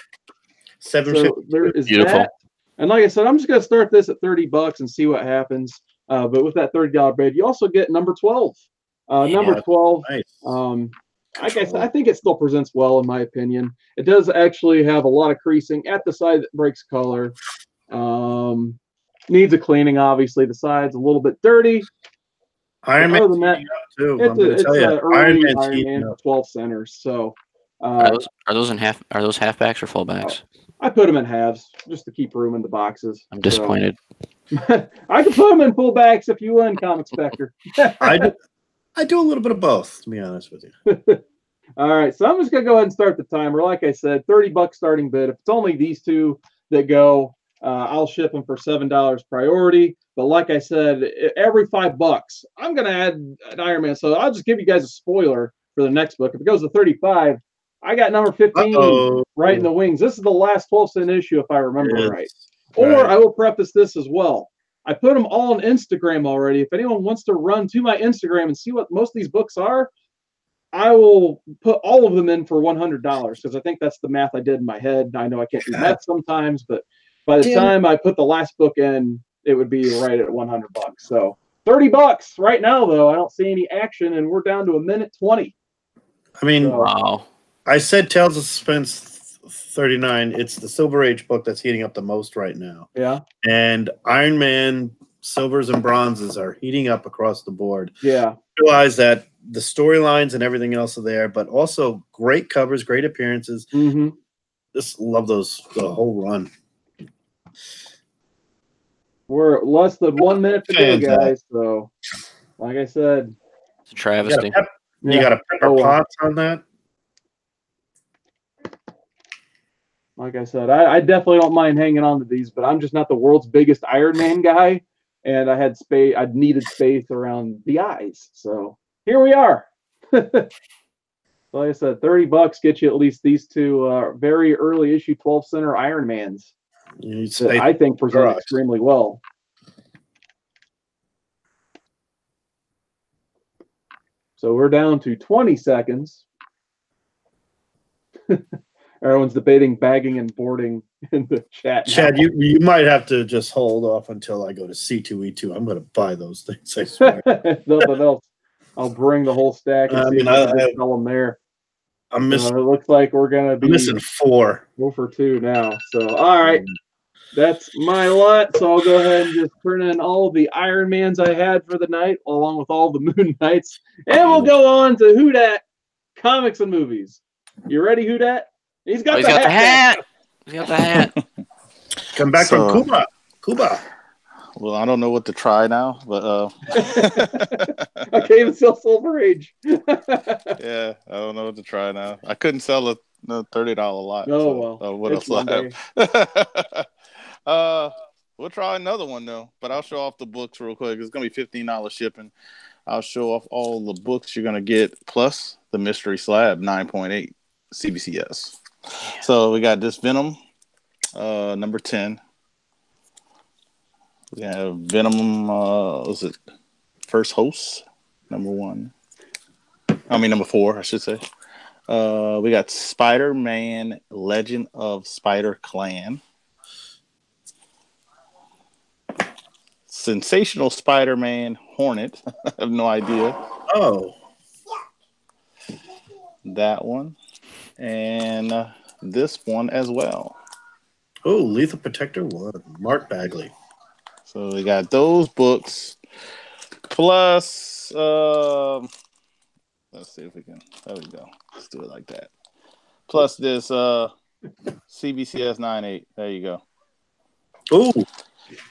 So there is beautiful. that. And like I said, I'm just going to start this at $30 and see what happens. But with that $30 bid, you also get number 12. Number 12. Nice. Like I said, I think it still presents well in my opinion. It does actually have a lot of creasing at the side that breaks color. Needs a cleaning, obviously. The side's a little bit dirty. Iron Other Man's than that, heating up too. it's Iron early Man's Iron heating Man up. 12 centers. So Are those halfbacks or fullbacks? I put them in halves just to keep room in the boxes. I'm disappointed. So, I can put them in fullbacks if you win, Comic Spectre. I do a little bit of both, to be honest with you. All right, so I'm just gonna go ahead and start the timer. Like I said, $30 starting bid. If it's only these two that go, I'll ship them for $7 priority. But like I said, every $5, I'm gonna add an Iron Man. So I'll just give you guys a spoiler for the next book. If it goes to 35, I got number 15 right in the wings. This is the last 12-cent issue, if I remember right. Or I will preface this as well. I put them all on Instagram already. If anyone wants to run to my Instagram and see what most of these books are, I will put all of them in for $100 because I think that's the math I did in my head. I know I can't do math sometimes, but by the time I put the last book in, it would be right at $100. So $30 right now, though. I don't see any action, and we're down to 1:20. I mean, Wow. I said Tales of Suspense 39. It's the Silver Age book that's heating up the most right now. Yeah. And Iron Man silvers and bronzes are heating up across the board. Yeah. Realize that the storylines and everything else are there, but also great covers, great appearances. Mm-hmm. Just love those the whole run. We're less than 1 minute to go, guys. So, like I said, It's a travesty. You got a Pepper Potts on that? Like I said, I definitely don't mind hanging on to these, but I'm just not the world's biggest Iron Man guy, and I had space. I needed space around the eyes, so here we are. Like I said, $30 gets you at least these two very early issue 12 center Iron Mans. That I think present extremely well. So we're down to 20 seconds. Everyone's debating bagging and boarding in the chat. Chad, you might have to just hold off until I go to C2E2. I'm going to buy those things, I swear. Nothing else. I'll bring the whole stack and see if I can sell them there. I'm missing. It looks like we're going to be missing 4. 4 for 2 now. So, all right. That's my lot. So I'll go ahead and just turn in all the Iron Mans I had for the night, along with all the Moon Knights. And we'll go on to WhoDat Comics and Movies. You ready, WhoDat? He's got the hat. He's got the hat. Come back from Cuba. Well, I don't know what to try now, but I can't even sell Silver Age. Yeah, I don't know what to try now. I couldn't sell a $30 lot. Oh, well. What else do I have? We'll try another one though, but I'll show off the books real quick. It's gonna be $15 shipping. I'll show off all the books you're gonna get, plus the mystery slab 9.8 CBCS. So we got this Venom, number 10. We have Venom, was it First Host, number 1. Number 4, I should say. We got Spider-Man, Legend of Spider-Clan. Sensational Spider-Man Hornet. I have no idea. Oh. That one. And this one as well. Oh, Lethal Protector 1. Mark Bagley. So we got those books. Plus, let's see if we can. There we go. Let's do it like that. Plus this CBCS 9.8. There you go. Oh,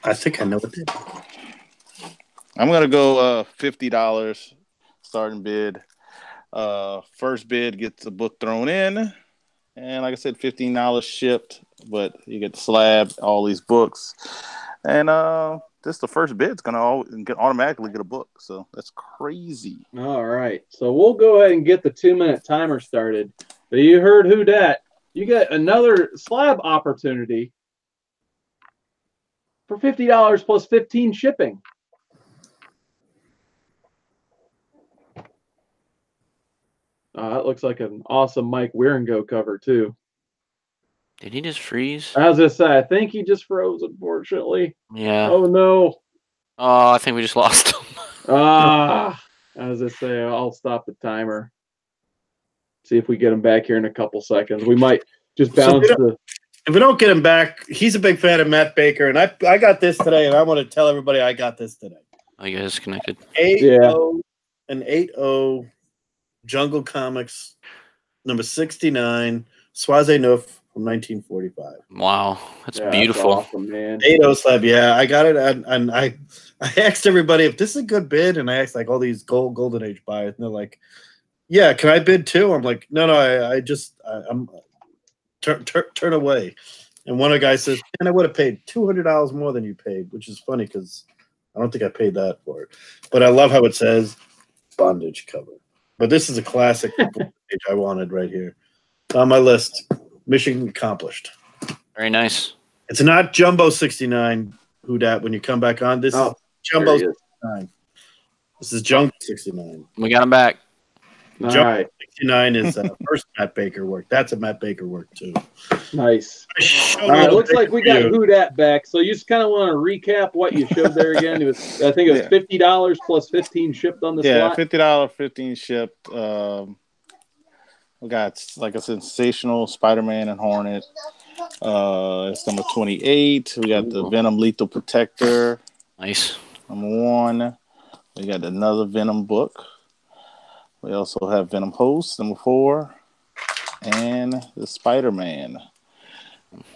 I think I know what that is. I'm going to go $50 starting bid. First bid gets a book thrown in. And like I said, $15 shipped. But you get the slab, all these books. And this the first bid's going to automatically get a book. So that's crazy. All right. So we'll go ahead and get the 2-minute timer started. But you heard WhoDat. You get another slab opportunity for $50 plus 15 shipping. That looks like an awesome Mike Wieringo cover, too. Did he just freeze? I was going to say, I think he just froze, unfortunately. Yeah. Oh, no. Oh, I think we just lost him. As I say, I'll stop the timer. See if we get him back here in a couple seconds. We might just bounce If we don't get him back, he's a big fan of Matt Baker, and I got this today, and I want to tell everybody I got this today. Oh, you guys connected. 8-0 and 8-0 Jungle Comics, number 69, Swaze Noof from 1945. Wow, that's beautiful. That's awesome, man. 8-0 slab, yeah. I got it, and I asked everybody if this is a good bid, and I asked like all these Golden Age buyers, and they're like, "Yeah, can I bid too?" I'm like, "No, I'm turn away." And one of the guys says, "Man, I would have paid $200 more than you paid," which is funny because I don't think I paid that for it. But I love how it says bondage cover. But this is a classic page I wanted right here. It's on my list. Mission accomplished. Very nice. It's not Jumbo 69, WhoDat, when you come back on. This is Jumbo 69. This is Jumbo 69. We got him back. All Jumbo right. 69 is first Matt Baker work. That's a Matt Baker work, too. Nice. All right, looks like we got WhoDat back. So you just kind of want to recap what you showed there again. It was, I think it was $50 plus 15 shipped on the slot. $50, 15 shipped. We got like a sensational Spider-Man and Hornet. It's number 28. We got the Venom Lethal Protector. Nice. Number 1. We got another Venom book. We also have Venom Host, number 4. And the Spider-Man.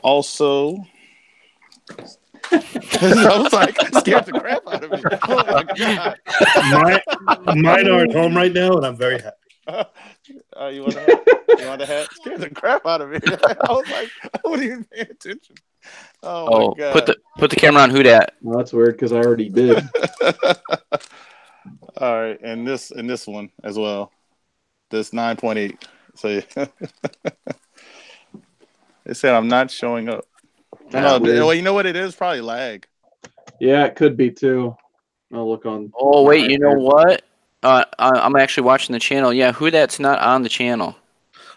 Also, I was like, scared the crap out of me. Oh my God. Mine are at home right now, and I'm very happy. You want the hat? Scared the crap out of me. I was like, I wasn't even paying attention. Oh my God. Put the camera on WhoDat. Well, that's weird because I already did. All right, and this one as well. This 9.8. So they said I'm not showing up. Well, you know what it is? Probably lag. Yeah, it could be too. I'll look on. Oh wait, you know what? I'm actually watching the channel. Yeah, WhoDat's not on the channel.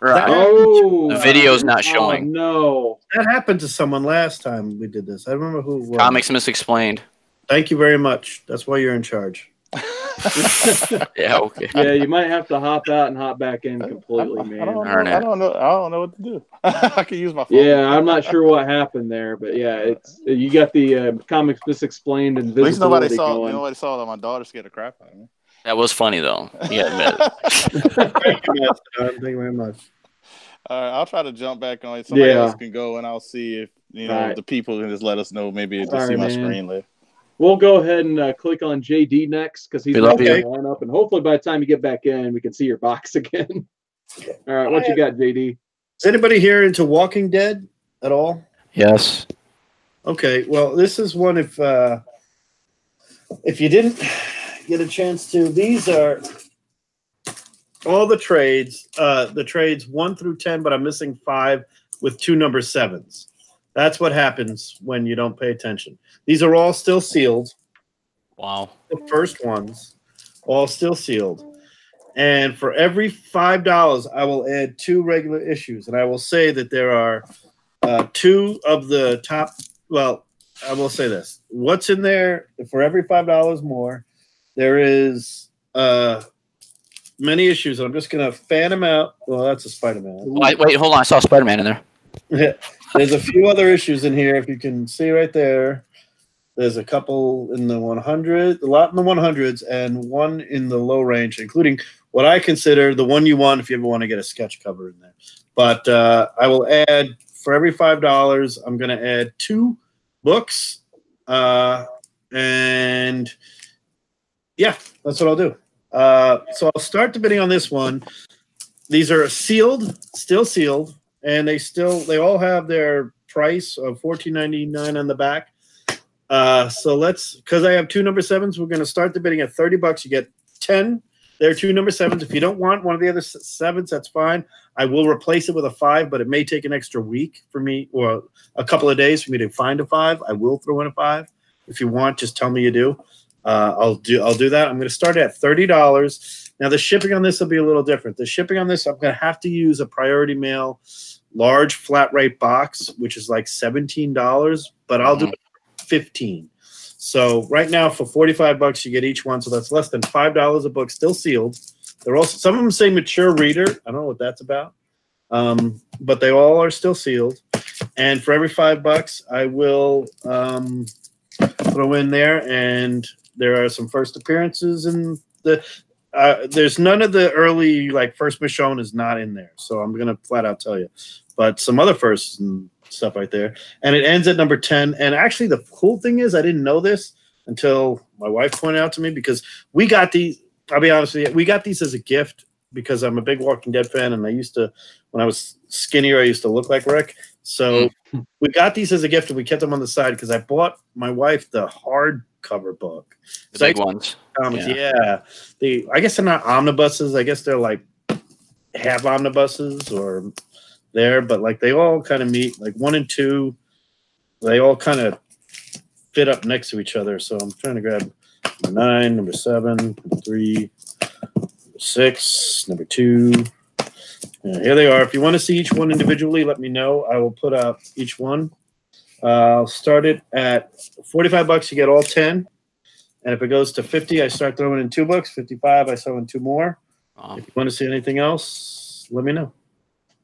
The video's not showing. No, that happened to someone last time we did this. I remember who it was. Comics Misexplained. Thank you very much. That's why you're in charge. Yeah, okay. Yeah, you might have to hop out and hop back in completely, man. I don't know what to do. I can use my phone. Yeah, I'm not sure what happened there, but yeah, you got the Comics Misexplained and at least nobody saw. going. Nobody saw that my daughter scared the crap out of me. That was funny though. You gotta admit it. Thank you very much. All right, I'll try to jump back on it. Somebody else can go, and I'll see if the people can just let us know. Maybe to see my screen later. We'll go ahead and click on JD next because he's going to line up, and hopefully by the time you get back in, we can see your box again. All right, what you got, JD? Is anybody here into Walking Dead at all? Yes. Okay, well, this is one if you didn't get a chance to. These are all the trades 1 through 10, but I'm missing 5 with 2 number 7s. That's what happens when you don't pay attention. These are all still sealed. Wow. The first ones, all still sealed. And for every $5, I will add 2 regular issues. And I will say that there are 2 of the top. Well, I will say this. What's in there for every $5 more? There is many issues. I'm just going to fan them out. Well, that's a Spider-Man. Wait, hold on. I saw Spider-Man in there. There's a few other issues in here. If you can see right there, there's a couple in the 100, a lot in the 100s, and 1 in the low range, including what I consider the one you want if you ever want to get a sketch cover in there. But I will add, for every $5, I'm going to add 2 books. And yeah, that's what I'll do. So I'll start the bidding on this one. These are sealed, still sealed. And they all have their price of $14.99 on the back. So because I have 2 number 7s, we're going to start the bidding at $30. You get 10. There are 2 number 7s. If you don't want one of the other 7s, that's fine. I will replace it with a 5, but it may take an extra week for me or a couple of days for me to find a 5. I will throw in a 5. If you want, just tell me you do. I'll do that. I'm going to start at $30. Now the shipping on this will be a little different. The shipping on this, I'm going to have to use a priority mail large flat rate box, which is like $17, but I'll do it for $15. So right now for $45, you get each one. So that's less than $5 a book, still sealed. They're also, some of them say mature reader. I don't know what that's about. But they all are still sealed. And for every $5, I will throw in there. And there are some first appearances in the. There's none of the early, like, first Michonne is not in there. So I'm going to flat out tell you. But some other firsts and stuff right there. And it ends at number 10. And actually, the cool thing is I didn't know this until my wife pointed out to me, because we got these. I'll be honest with you. We got these as a gift because I'm a big Walking Dead fan. And I used to, when I was skinnier, I used to look like Rick. So we got these as a gift and we kept them on the side because I bought my wife the hardcover book. The big ones. Comics, yeah. I guess they're not omnibuses. I guess they're like half omnibuses or there, but like they all kind of meet, like 1 and 2. They all kind of fit up next to each other. So I'm trying to grab number 9, number 7, number 3, number 6, number 2. Here they are. If you want to see each one individually, let me know. I will put out each one. I'll start it at $45. You get all 10. And if it goes to 50, I start throwing in 2 books. 55, I throw in 2 more. If you want to see anything else, let me know.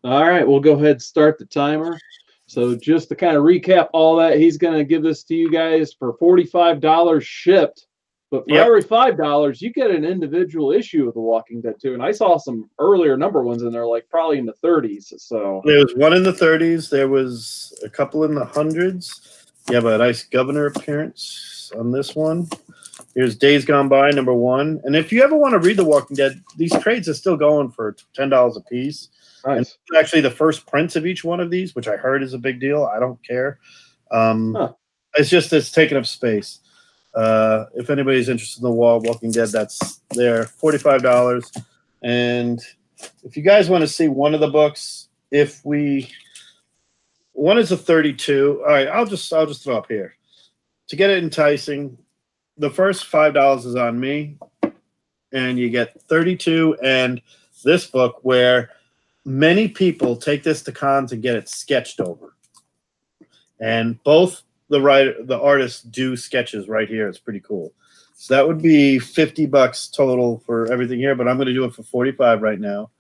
All right, we'll go ahead and start the timer. So just to kind of recap all that, he's going to give this to you guys for $45 shipped. But for every $5, you get an individual issue of The Walking Dead 2. And I saw some earlier number ones in there, like probably in the 30s. So there was one in the 30s. There was a couple in the hundreds. You have a nice governor appearance on this one. Here's Days Gone By, number 1. And if you ever want to read The Walking Dead, these trades are still going for $10 a piece. Nice. And actually the first prints of each one of these, which I heard is a big deal. I don't care. It's just it's taking up space. If anybody's interested in the Walking Dead, that's there. $45. And if you guys want to see one of the books, one is a 32. All right, I'll just throw up here. To get it enticing, the first $5 is on me, and you get 32 and this book where many people take this to cons and get it sketched over. And both the artists do sketches right here. It's pretty cool. So that would be $50 total for everything here, but I'm going to do it for $45 right now.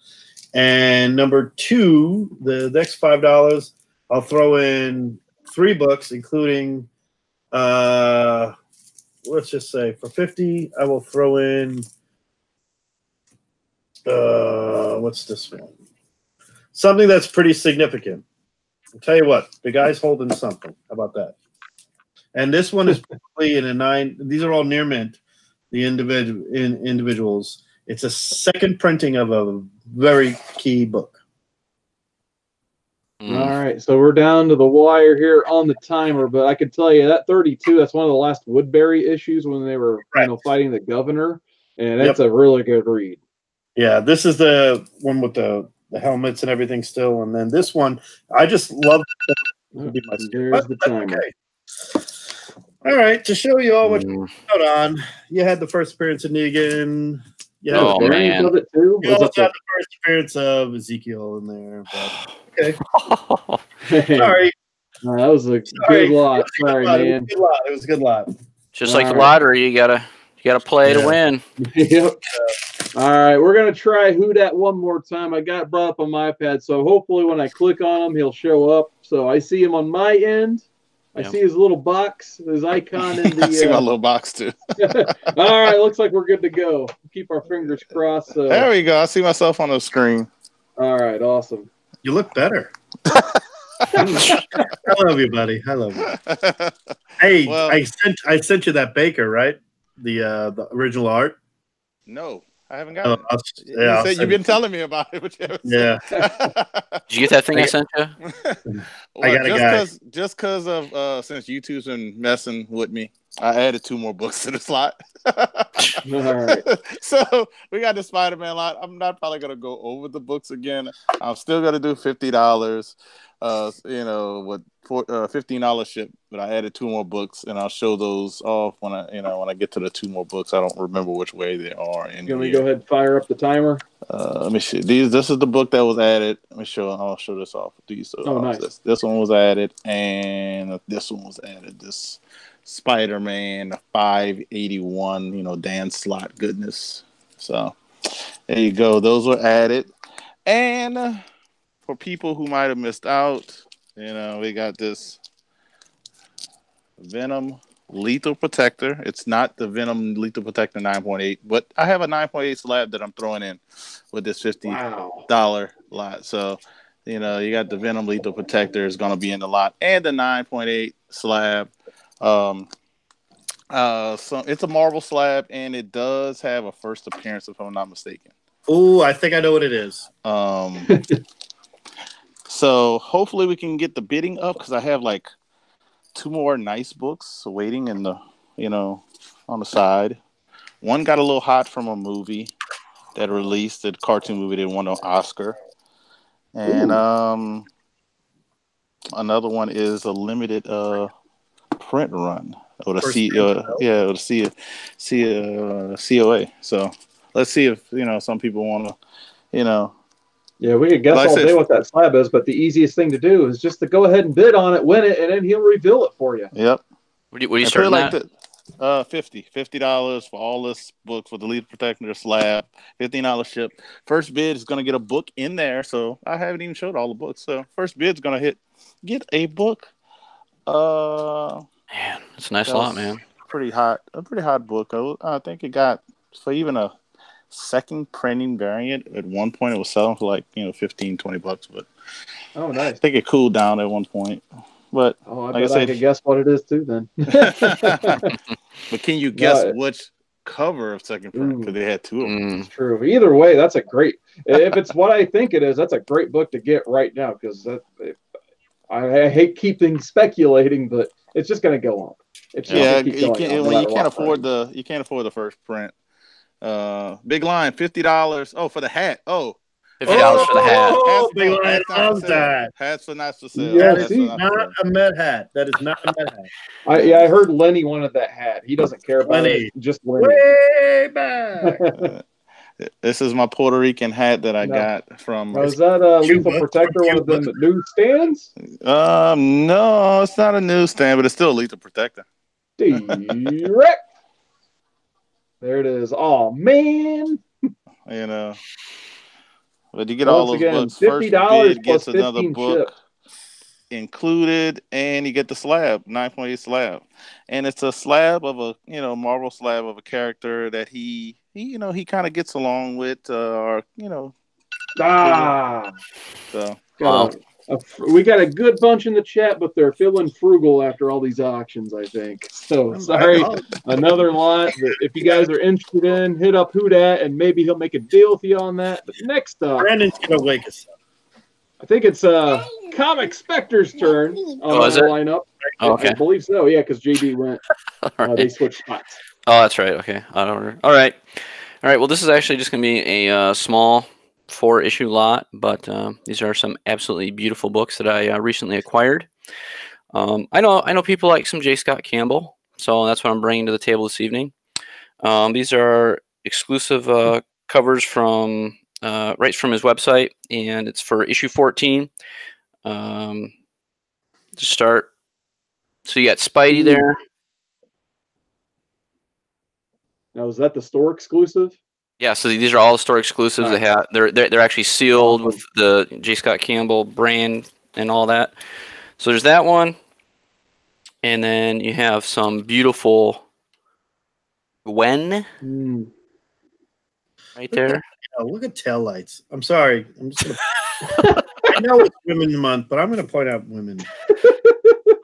And number 2, the next $5, I'll throw in 3 books, including let's just say for $50, I will throw in what's this one? Something that's pretty significant. I'll tell you what, the guy's holding something. How about that? And this one is probably in a 9. These are all near mint, the individuals. It's a second printing of a very key book. All right, so we're down to the wire here on the timer, but I can tell you that 32, that's one of the last Woodbury issues when they were fighting the governor, and that's a really good read. Yeah, this is the one with the helmets and everything still, and then this one, I just love There's the timer. Okay. All right, to show you all what you put on, you had the first appearance of Negan. Oh, man. Of it too? You also had the first appearance of Ezekiel in there. But, okay. Sorry. That was a good lot. Sorry, man. It was a good lot. Just like the lottery, you gotta play to win. Yep. All right, we're gonna try WhoDat one more time. I got it brought up on my iPad, so hopefully when I click on him, he'll show up. So I see him on my end. I see his little box, his icon in the. I see my little box too. All right, looks like we're good to go. Keep our fingers crossed. There we go. I see myself on the screen. All right, awesome. You look better. I love you, buddy. I love you. Hey, well, I sent you that Baker, right? The original art. No, I haven't got it. You've been telling me about it. But yeah. Did you get that thing I sent you? Well, I got a guy. Just because of since YouTube's been messing with me, I added 2 more books to the slot. All right. So we got the Spider-Man lot. I'm not probably gonna go over the books again. I'm still gonna do $50. With $15 ship, but I added 2 more books, and I'll show those off when I get to the 2 more books. I don't remember which way they are. Can we go ahead and fire up the timer? Let me see. This is the book that was added. I'll show this off. Nice. This one was added, and this one was added. This Spider-Man, 581, Dan Slott goodness. So there you go. Those were added. And for people who might have missed out, we got this Venom Lethal Protector. It's not the Venom Lethal Protector 9.8, but I have a 9.8 slab that I'm throwing in with this $50 lot. So, you got the Venom Lethal Protector is going to be in the lot, and the 9.8 slab. So it's a marble slab, and it does have a first appearance, if I'm not mistaken. Oh, I think I know what it is. So hopefully we can get the bidding up, because I have like 2 more nice books waiting in the, on the side. One got a little hot from a movie that released, a cartoon movie that won an Oscar. And another one is a limited print run with a COA. So let's see if some people want to, Yeah, we could guess all day what that slab is, but the easiest thing to do is just to go ahead and bid on it, win it, and then he'll reveal it for you. Yep. What are you starting at? $50 for all this book for the Lethal Protector slab. $15 ship. First bid is going to get a book in there, so I haven't even showed all the books. So first bid's going to get a book. Man, it's a nice lot, man. A pretty hot book. I think it got, for even a second printing variant, at one point it was selling for like $15-20, but nice. I think it cooled down at one point. But I could guess what it is too then. But can you guess which cover of second print? Because they had 2 of them. It's true. Either way, that's a great. If it's what I think it is, that's a great book to get right now, because I hate keeping speculating, but it's just going to go on. You can't afford the first print. Big line, $50. Oh, for the hat. $50 for the hat. Big line loves that. Hats are not for sale. Yeah, that is not a Met hat. That is not a Met hat. I heard Lenny wanted that hat. He doesn't care about it. Just Lenny. Way back. This is my Puerto Rican hat that I got from. Is that a Lethal Protector, one of them newsstands? No, it's not a newsstand, but it's still a Lethal Protector. Direct. There it is. Oh man. But you get all those books. $50 First bid gets plus another 15 book ship included, and you get the slab, 9.8 slab, and it's a slab of a marble slab of a character that he kind of gets along with, So we got a good bunch in the chat, but they're feeling frugal after all these auctions, I think. So sorry, another lot that if you guys are interested in, hit up WhoDat and maybe he'll make a deal with you on that. But next up, Brandon's gonna wake us up. I think it's Comic Spectre's turn on the lineup. Oh, okay. I believe so, yeah, because JD went. Right. They switched spots. Oh, that's right. Okay. All right. Well, this is actually just going to be a small 4-issue lot, but these are some absolutely beautiful books that I recently acquired. I know people like some J. Scott Campbell, so that's what I'm bringing to the table this evening. These are exclusive covers from right from his website, and it's for issue 14. To start, so you got Spidey there. Now, is that the store exclusive? Yeah, so these are all the store exclusives. Nice. They're actually sealed with the J. Scott Campbell brand and all that. So there's that one, and then you have some beautiful Gwen right there. Look at tail lights. I'm sorry. I'm just gonna. I know it's Women's Month, but I'm going to point out women.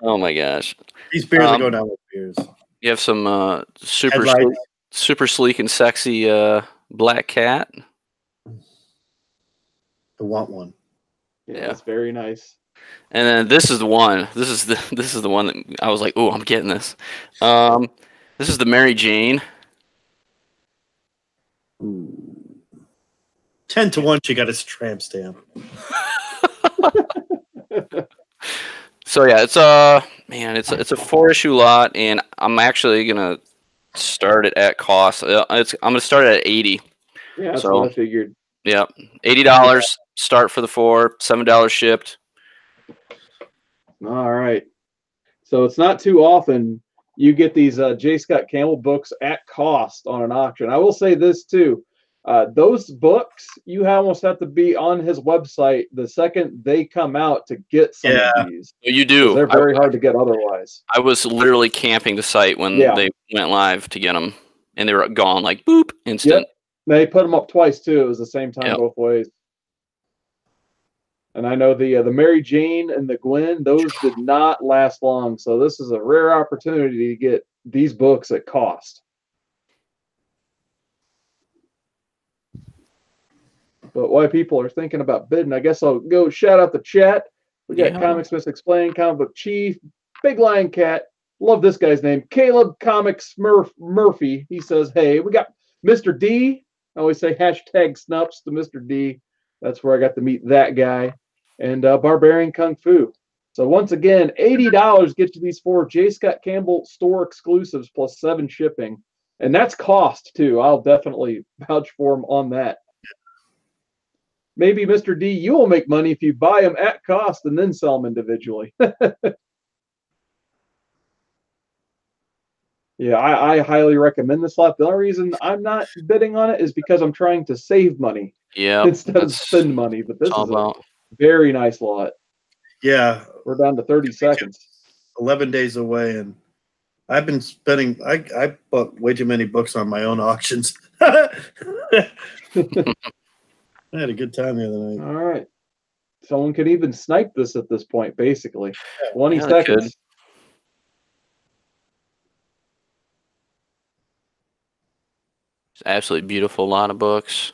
Oh my gosh! These beers are going down with beers. You have some super sleek and sexy black cat. I want one. Yeah, it's very nice. And then this is the one. This is the one that I was like, oh, I'm getting this. This is the Mary Jane. Ooh. 10-1, she got his tramp stamp. So yeah, it's a 4-issue lot, and I'm actually gonna start it at cost. I'm gonna start it at $80. Yeah, that's what I figured. Yeah, $80 start for the 4, $7 shipped. All right. So it's not too often you get these J. Scott Campbell books at cost on an auction. I will say this too. Those books, you almost have to be on his website the second they come out to get some of these. You do. They're very hard to get otherwise. I was literally camping the site when they went live to get them, and they were gone like boop, instant. Yep. They put them up twice too. It was the same time both ways. And I know the Mary Jane and the Gwen, those did not last long. So this is a rare opportunity to get these books at cost. But why people are thinking about bidding, I guess I'll go shout out the chat. We got Comics Miss Explained, Comic Book Chief, Big Lion Cat. Love this guy's name. Caleb Comics Murphy. He says, hey, we got Mr. D. I always say hashtag snups to Mr. D. That's where I got to meet that guy. And Barbarian Kung Fu. So once again, $80 gets you these 4 J. Scott Campbell store exclusives plus 7 shipping. And that's cost too. I'll definitely vouch for him on that. Maybe Mr. D, you will make money if you buy them at cost and then sell them individually. Yeah, I highly recommend this lot. The only reason I'm not bidding on it is because I'm trying to save money instead of spend money. But this is a very nice lot. Yeah. We're down to 30 seconds. 11 days away, and I've been spending, I bought way too many books on my own auctions. I had a good time the other night. All right. Someone could even snipe this at this point, basically. 20 seconds. It's absolutely beautiful lot of books.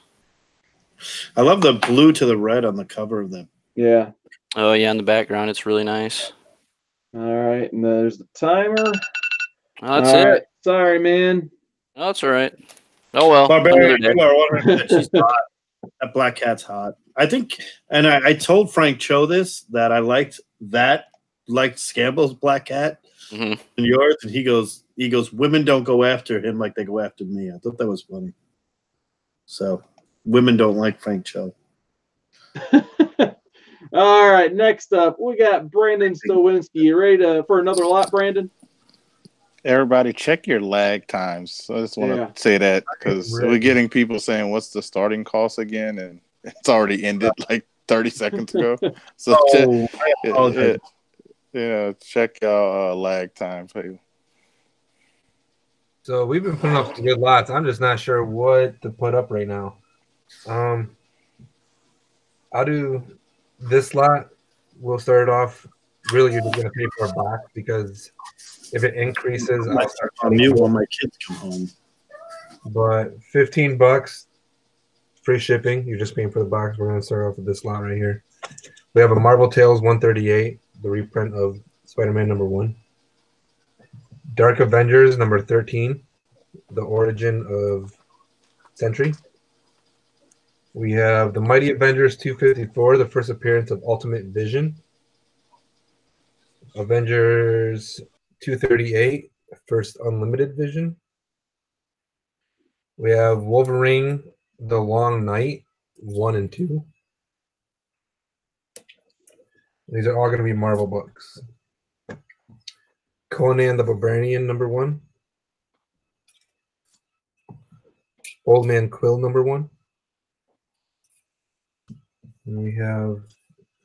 I love the blue to the red on the cover of them. Yeah. Oh, yeah, in the background, it's really nice. All right, and there's the timer. Oh, that's it. Right. Sorry, man. Oh, that's all right. Oh, well. Barbarian, people are wondering that she's hot. That black cat's hot. I think, and I told Frank Cho this, that I liked Campbell's black cat and yours, and he goes, women don't go after him like they go after me. I thought that was funny. So, women don't like Frank Cho. All right, next up, we got Brandon Stoinski. You ready for another lot, Brandon? Everybody, check your lag times. So I just want to say that because we're getting people saying, what's the starting cost again? And it's already ended like 30 seconds ago. So check your lag time. So we've been putting up some good lots. I'm just not sure what to put up right now. I'll do this lot. We'll start it off. Really, you're just going to pay for a box because if it increases, I'll start on mute when my kids come home. But $15, free shipping. You're just paying for the box. We're going to start off with this lot right here. We have a Marvel Tales 138, the reprint of Spider-Man #1. Dark Avengers #13, the origin of Sentry. We have the Mighty Avengers 254, the first appearance of Ultimate Vision. Avengers 238, first Unlimited Vision. We have Wolverine, The Long Night, 1 and 2. These are all going to be Marvel books. Conan the Barbarian #1. Old Man Quill #1. And we have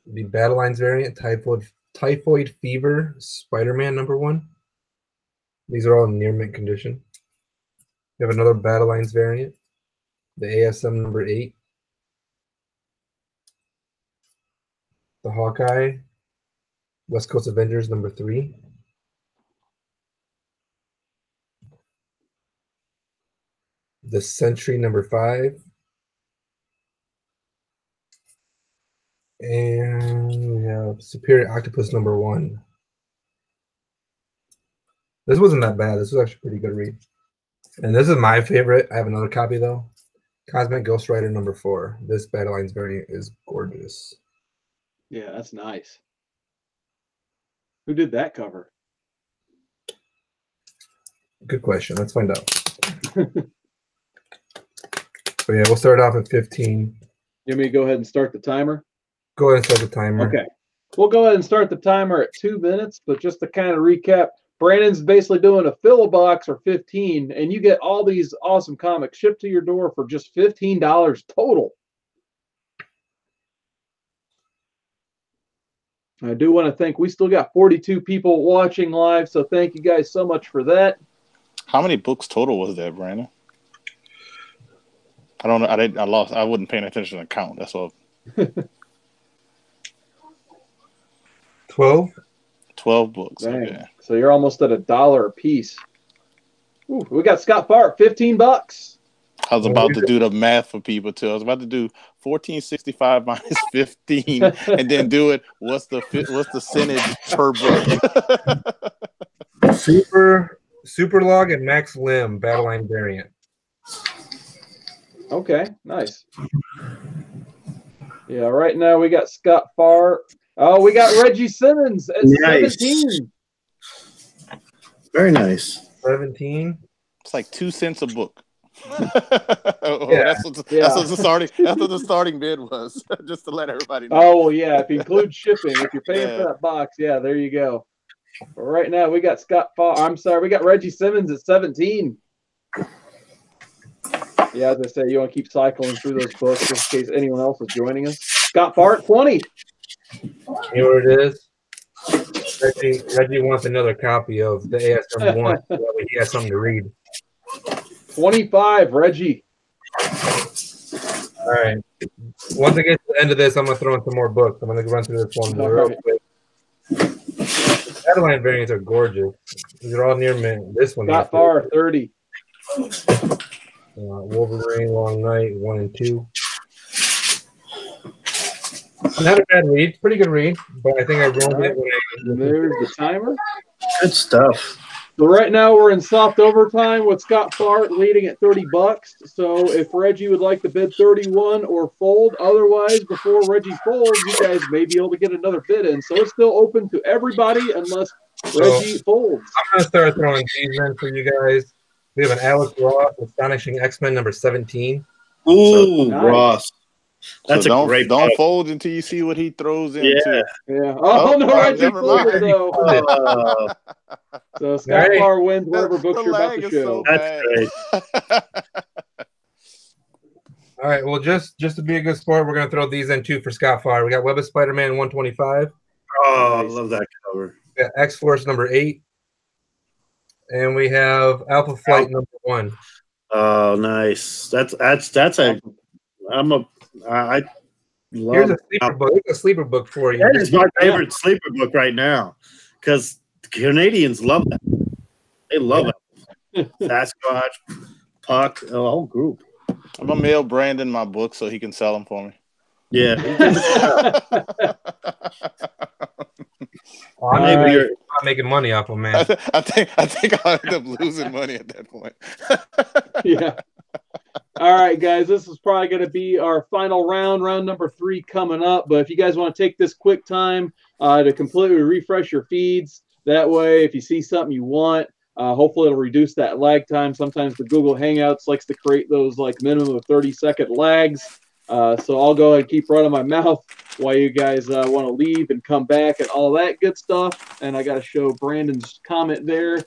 the Battle Lines variant, Typhoid Fever, Spider-Man #1. These are all in near mint condition. We have another Battle Lines variant, the ASM #8. The Hawkeye, West Coast Avengers #3. The Sentry #5. And we have Superior Octopus #1. This wasn't that bad. This was actually a pretty good read. And this is my favorite. I have another copy though. Cosmic Ghost Rider #4. This Battle Lines variant is gorgeous. Yeah, that's nice. Who did that cover? Good question. Let's find out. So yeah, we'll start off at 15. You want me to go ahead and start the timer? Go ahead and start the timer. Okay. We'll go ahead and start the timer at 2 minutes, but just to kind of recap, Brandon's basically doing a fill a box for 15, and you get all these awesome comics shipped to your door for just $15 total. I do want to thank, we still got 42 people watching live, so thank you guys so much for that. How many books total was that, Brandon? I don't know. I lost. I wasn't paying attention to count. That's all. 12. 12 books. Dang. Okay. So you're almost at $1 a piece. Ooh, we got Scott Park, $15. I was about to do the math for people too. I was about to do 1465 minus 15, and then do it. What's the percentage per book? Super Log and Max Lim Battleline variant. Okay, nice. Yeah, right now we got Scott Farr. Oh, we got Reggie Simmons at 17. Very nice. 17. It's like 2 cents a book. Yeah. That's what the starting bid was. Just to let everybody know. Oh, well, yeah, if you include shipping, if you're paying for that box, yeah, there you go. But right now we got we got Reggie Simmons at 17. Yeah, as I say, you want to keep cycling through those books just in case anyone else is joining us. Scott Bart, 20. You know what it is? Reggie wants another copy of the ASM 1. So that way he has something to read. 25, Reggie. All right. Once I get to the end of this, I'm going to throw in some more books. I'm going to run through this one real quick. Battleline variants are gorgeous. These are all near mint. This one. Scott Farr, 30. Wolverine, Long Night, 1 and 2. Not a bad read. Pretty good read, but I think I ruined it when There's the timer. Good stuff. So right now we're in soft overtime with Scott Farr leading at $30. So if Reggie would like to bid 31 or fold, otherwise before Reggie folds, you guys may be able to get another bid in. So it's still open to everybody unless Reggie folds. I'm gonna start throwing these in for you guys. We have an Alex Ross, Astonishing X-Men number 17. Ooh, nice. Ross. That's so a great Don't product. fold until you see what he throws in. Yeah. Yeah. Oh, no, Reggie never folded mind. though. So Scott Farr wins whatever books you're about to show. That's great. All right. Well, just to be a good sport, we're gonna throw these in too for Scott Farr. We got Web of Spider-Man 125. Oh, nice. I love that cover. We got X-Force number 8. And we have Alpha Flight number 1. Oh, nice. I love. Here's a sleeper book. It's a sleeper book for you. That is my favorite sleeper book right now because Canadians love that. They love it. Sasquatch, Puck, the whole group. I'm gonna mail Brandon my book so he can sell them for me. Yeah. I'm not making money off them, man. I think I'll end up losing money at that point. Yeah. All right, guys, this is probably going to be our final round number 3 coming up. But if you guys want to take this quick time to completely refresh your feeds, that way, if you see something you want, hopefully it'll reduce that lag time. Sometimes the Google Hangouts likes to create those like minimum of 30-second lags. So I'll go ahead and keep running my mouth while you guys want to leave and come back and all that good stuff. And I got to show Brandon's comment there.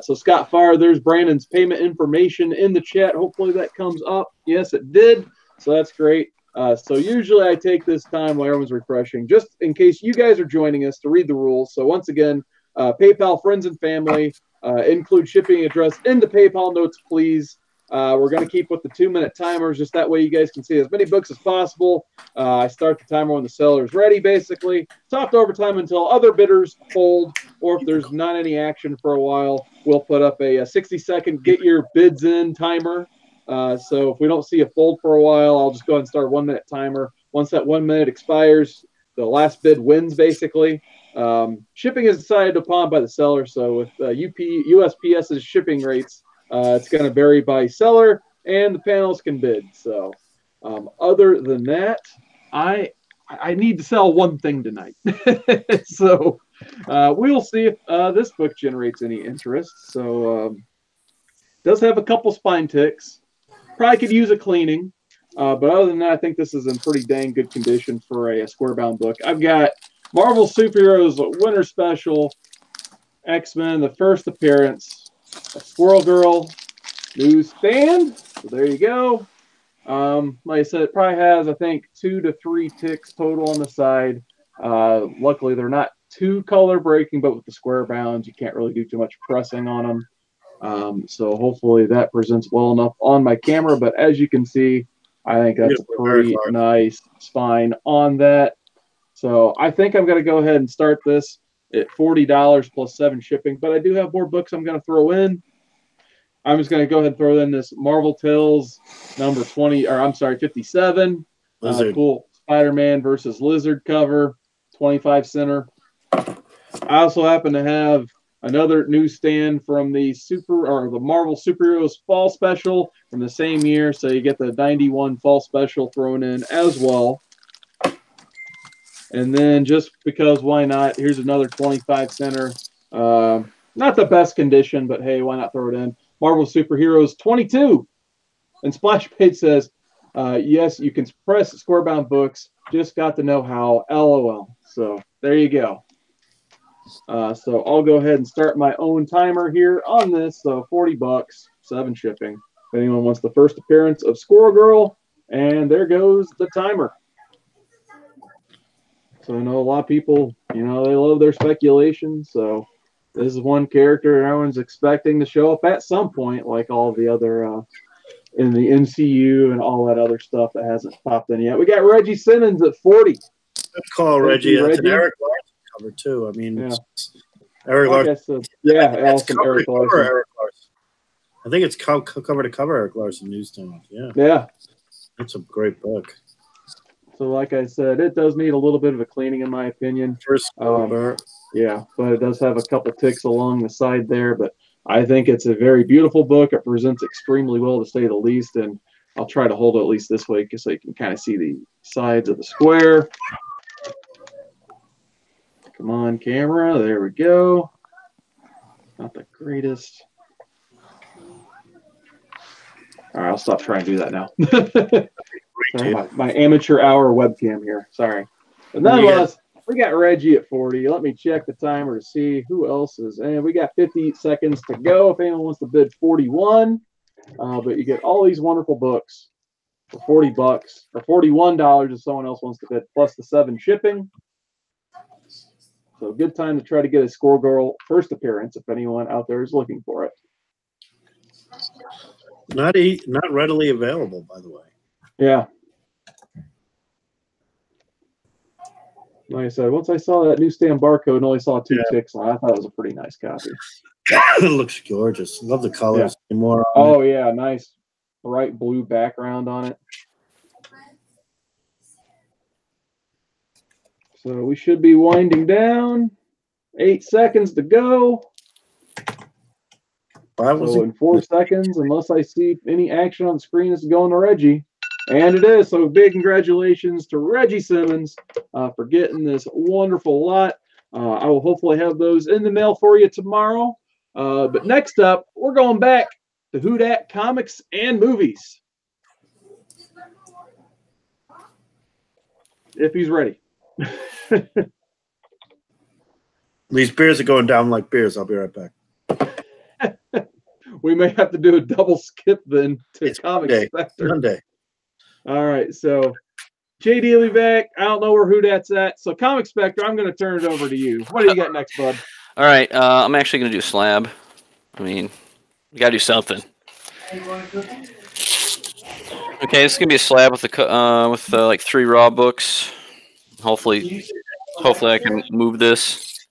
So Scott Farr, there's Brandon's payment information in the chat. Hopefully that comes up. Yes, it did. So that's great. So usually I take this time while everyone's refreshing, just in case you guys are joining us, to read the rules. So once again, PayPal, friends and family, include shipping address in the PayPal notes, please. We're going to keep with the 2-minute timers, just that way you guys can see as many books as possible. I start the timer when the seller is ready, basically. Soft overtime until other bidders fold, or if there's not any action for a while, we'll put up a 60-second get your bids in timer. So if we don't see a fold for a while, I'll just go ahead and start a 1-minute timer. Once that 1 minute expires, the last bid wins, basically. Shipping is decided upon by the seller. So with USPS's shipping rates, it's going to vary by seller, and the panels can bid. So other than that, I need to sell one thing tonight. So we'll see if this book generates any interest. So does have a couple spine ticks. Probably could use a cleaning. But other than that, I think this is in pretty dang good condition for a square bound book. I've got Marvel Superheroes Winter Special, X-Men, the first appearance of Squirrel Girl newsstand. So there you go. Like I said, it probably has, I think, 2 to 3 ticks total on the side. Luckily, they're not too color breaking, but with the square bounds, you can't really do too much pressing on them. So hopefully that presents well enough on my camera. But as you can see, I think that's a pretty nice spine on that. So I think I'm going to go ahead and start this at $40 plus 7 shipping. But I do have more books I'm going to throw in. I'm just going to go ahead and throw in this Marvel Tales number 20, or I'm sorry, 57. Cool Spider-Man versus Lizard cover, 25 center. I also happen to have another newsstand from the Marvel Superheroes Fall Special from the same year. So you get the 91 Fall Special thrown in as well. And then just because why not, here's another 25 center. Not the best condition, but hey, why not throw it in? Marvel Superheroes 22. And Splash Page says, yes, you can press square-bound books. Just got to know how. LOL. So there you go. So I'll go ahead and start my own timer here on this. So $40, 7 shipping. If anyone wants the first appearance of Squirrel Girl, and there goes the timer. So I know a lot of people, you know, they love their speculation. So this is one character everyone's expecting to show up at some point, like all the other in the MCU and all that other stuff that hasn't popped in yet. We got Reggie Simmons at 40. Good call, Reggie. That's an Eric Larson cover too. I mean, yeah. Eric Larson. Awesome. Eric Larson. I think it's cover to cover Eric Larson newsstand. Yeah. Yeah. That's a great book. So like I said, it does need a little bit of a cleaning in my opinion. Yeah, but it does have a couple ticks along the side there, but I think it's a very beautiful book. It presents extremely well, to say the least, and I'll try to hold it at least this way so you can kind of see the sides of the square. Come on, camera. There we go. Not the greatest. All right, I'll stop trying to do that now. Sorry, my amateur hour webcam here. Sorry. But nonetheless, we got Reggie at 40. Let me check the timer to see who else is. And we got 50 seconds to go if anyone wants to bid 41. But you get all these wonderful books for $40 or $41 if someone else wants to bid, plus the 7 shipping. So good time to try to get a Squirrel Girl first appearance if anyone out there is looking for it. Not readily available, by the way. Yeah. Like I said, once I saw that newsstand barcode and only saw 2 ticks on it, I thought it was a pretty nice copy. It looks gorgeous. Love the colors. Yeah. More yeah, nice bright blue background on it. So we should be winding down. 8 seconds to go. So in 4 seconds, unless I see any action on the screen, it's going to Reggie. And it is. So big congratulations to Reggie Simmons for getting this wonderful lot. I will hopefully have those in the mail for you tomorrow. But next up, we're going back to WhoDat Comics and Movies. If he's ready. These beers are going down like beers. I'll be right back. We may have to do a double skip then to Comic Spectre. Monday. All right, so JD will be back. I don't know where WhoDat's at. So Comic Spectre, I'm going to turn it over to you. What do you got next, bud? All right, I'm actually going to do slab. I mean, you got to do something. Okay, this is going to be a slab with like 3 raw books. Hopefully I can move this.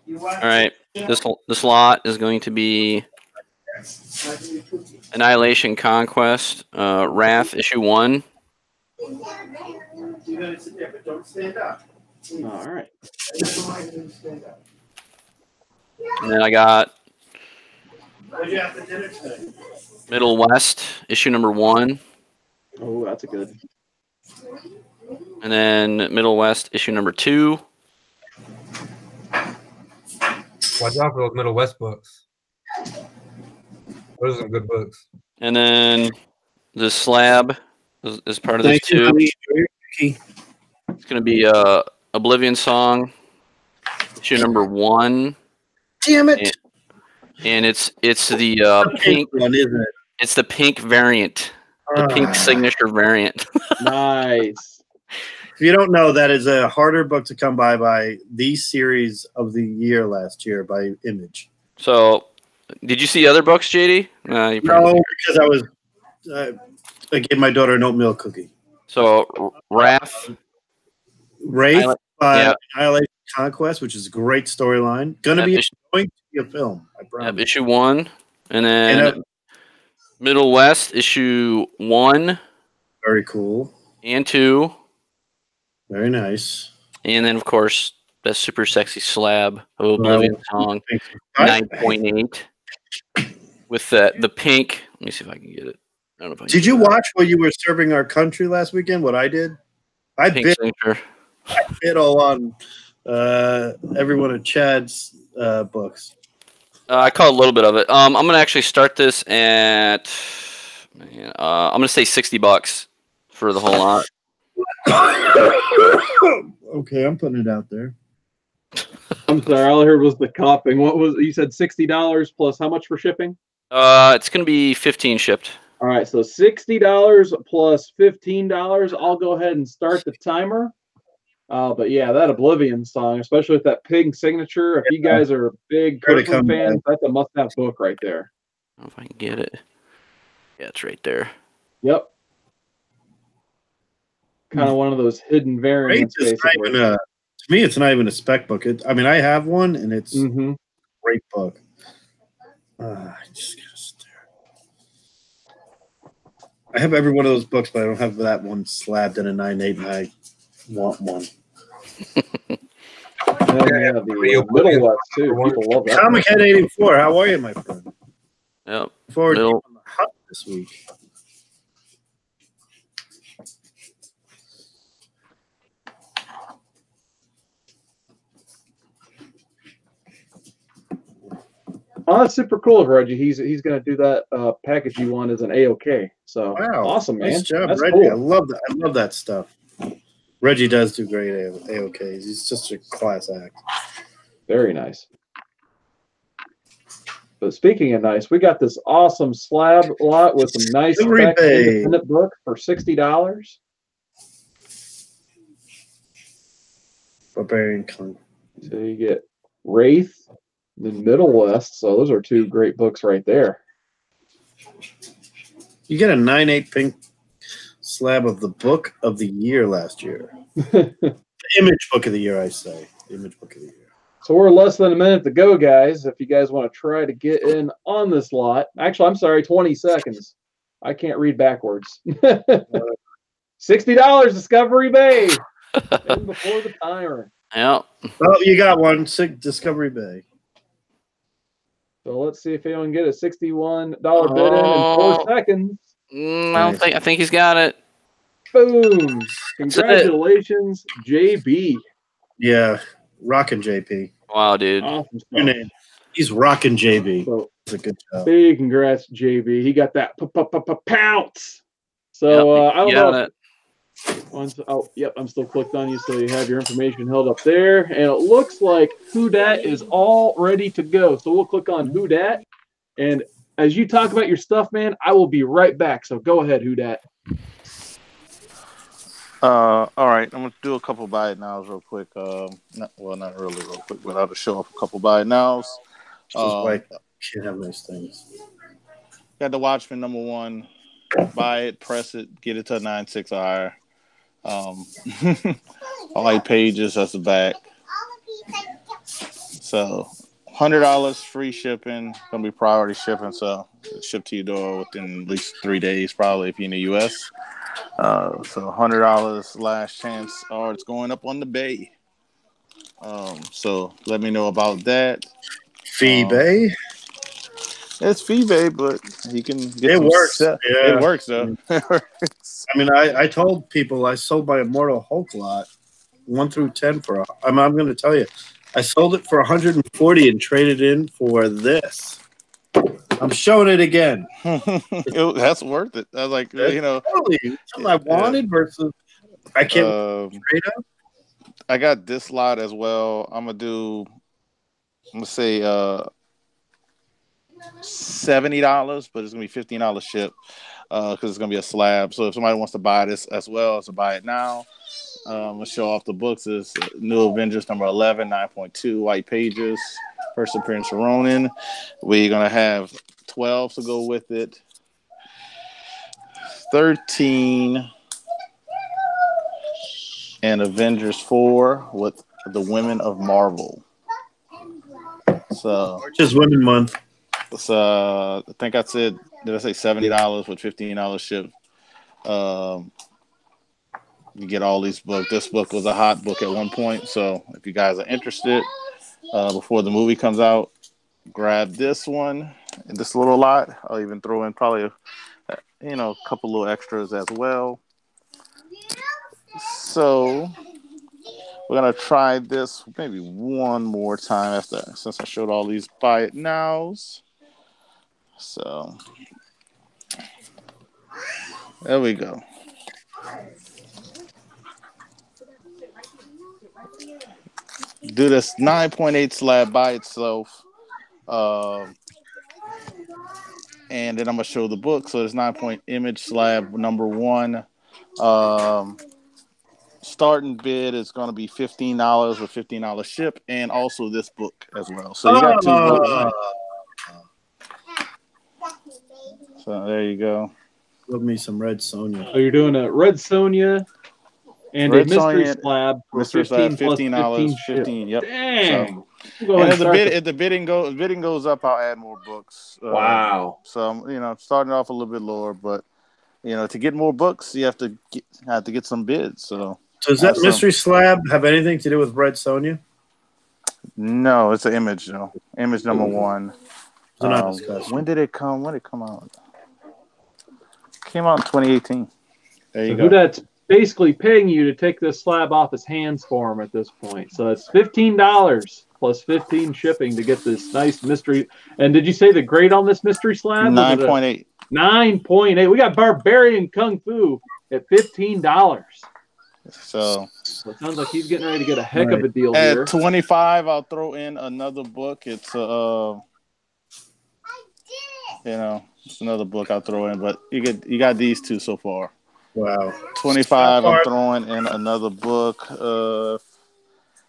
All right, this lot is going to be Annihilation Conquest, Wrath, issue 1. All right. And then I got Middle West, issue number 1. Oh, that's a good. And then Middle West, issue number 2. Watch out for those Middle West books. Those are some good books. And then the slab is part of this too. It's going to be Oblivion Song, issue number 1. Damn it! And it's the pink one, isn't it? It's the pink variant, the pink signature variant. Nice. If you don't know, that is a harder book to come by the series of the year last year by Image. So, did you see other books, JD? No, because I was I gave my daughter an oatmeal cookie. So, Wraith by Annihilation Conquest, which is a great storyline. Going to be a film, I promise. Issue 1. And then Middle West, issue 1. Very cool. And 2. Very nice. And then, of course, that super sexy slab of Oblivion Song, 9.8. With the pink. Let me see if I can get it. I don't know if I can Did you watch what you were serving our country last weekend? What I did? I bid all on every one of Chad's books. I caught a little bit of it. I'm gonna actually start this at. I'm gonna say $60 for the whole lot. Okay, I'm putting it out there. I'm sorry, all I heard was the coughing. What was you said? $60 plus how much for shipping? It's gonna be 15 shipped. All right, so $60 plus $15. I'll go ahead and start the timer. But yeah, that Oblivion Song, especially with that pink signature. If you guys are big Kirkland fans, that's a must-have book right there. I don't know if I can get it. Yeah, it's right there. Yep. Kind of one of those hidden variants. Basically. To me, it's not even a spec book. I mean, I have one, and it's a great book. I just gotta stare. I have every one of those books, but I don't have that one slabbed in a 9.8, and I want one. The Middle West too. People love that. Comic Head 84. How are you, my friend? Yep. Forward to on the hunt this week. Oh, that's super cool of Reggie. He's going to do that package you want as an AOK. So awesome, man. Nice job, that's Reggie. cool. I love that. I love that stuff. Reggie does do great AOKs. He's just a class act. Very nice. But speaking of nice, we got this awesome slab lot with some nice independent book for $60. Barbarian Con. So you get Wraith, the Middle West. So those are two great books right there. You get a 9.8 pink slab of the book of the year last year. The image book of the year, I say. The image book of the year. So we're less than a minute to go, guys. If you guys want to try to get in on this lot. Actually, I'm sorry, 20 seconds. I can't read backwards. $60 Discovery Bay. In before the timer. Yep. Oh, you got one. Discovery Bay. So let's see if anyone can get a $61 bid in 4 seconds. I think he's got it. Boom. Congratulations, JB. Yeah. Rockin' JP. Wow, dude. Awesome Your name. He's rocking JB. So, that's a good job. Big congrats, JB. He got that pounce. So I don't know. Yep, I'm still clicked on you, so you have your information held up there. And it looks like WhoDat is all ready to go. So we'll click on WhoDat. And as you talk about your stuff, man, I will be right back. So go ahead, WhoDat. All right, I'm gonna do a couple buy it nows real quick. Not really real quick, but I'll just show off a couple buy it nows. Can't have nice things. Got the Watchmen #1. Buy it, press it, get it to a 9.6 or higher. I like pages. That's the back. So $100 free shipping. Gonna be priority shipping, so it's shipped to your door within at least 3 days, probably if you're in the U.S. So $100 last chance, or it's going up on the bay. So let me know about that. Fee-Bay? It's Fee-Bay, but you can get it works. Yeah. It works though. I mean, I told people I sold my Immortal Hulk lot 1 through 10 for. I'm going to tell you, I sold it for 140 and traded in for this. I'm showing it again. That's worth it. I was like, totally something I wanted versus I can't trade up. got this lot as well. I'm gonna say $70, but it's gonna be $15 ship because it's gonna be a slab. So if somebody wants to buy this as well, so buy it now. I'm gonna show off the books. It's New Avengers number 11, 9.2, white pages. First appearance of Ronin. We're gonna have 12 to go with it. 13 and Avengers 4 with the Women of Marvel. So Just Women Month. I think I said, did I say $70 with $15 ship? You get all these books. This book was a hot book at one point, so if you guys are interested, before the movie comes out, grab this one in this little lot. I'll even throw in probably a couple little extras as well. So we're gonna try this maybe one more time since I showed all these buy it nows. So there we go. Do this 9.8 slab by itself. And then I'm gonna show the book. So it's 9 image slab number 1. Starting bid is gonna be $15 with $15 ship, and also this book as well. So you got 2 books. So there you go. Give me some Red Sonja. So you're doing a Red Sonja and Red a mystery Sonja, slab for mystery slab, $15. ship. 15. Yep. Dang. So, and if the bidding goes up, I'll add more books. Wow. So I'm starting off a little bit lower, but to get more books, you have to get some bids. So does that mystery slab have anything to do with Red Sonja? No, it's an image though. Image number 1. When did it come? When did it come out? Came out in 2018. There you go. WhoDat's basically paying you to take this slab off his hands for him at this point. So it's $15 plus 15 shipping to get this nice mystery. And did you say the grade on this mystery slab? 9.8. 9.8. We got Barbarian Kung Fu at $15. So it sounds like he's getting ready to get a heck of a deal here. At 25, I'll throw in another book. It's it's another book I'll throw in, but you got these 2 so far. Wow. 25, I'm throwing in another book.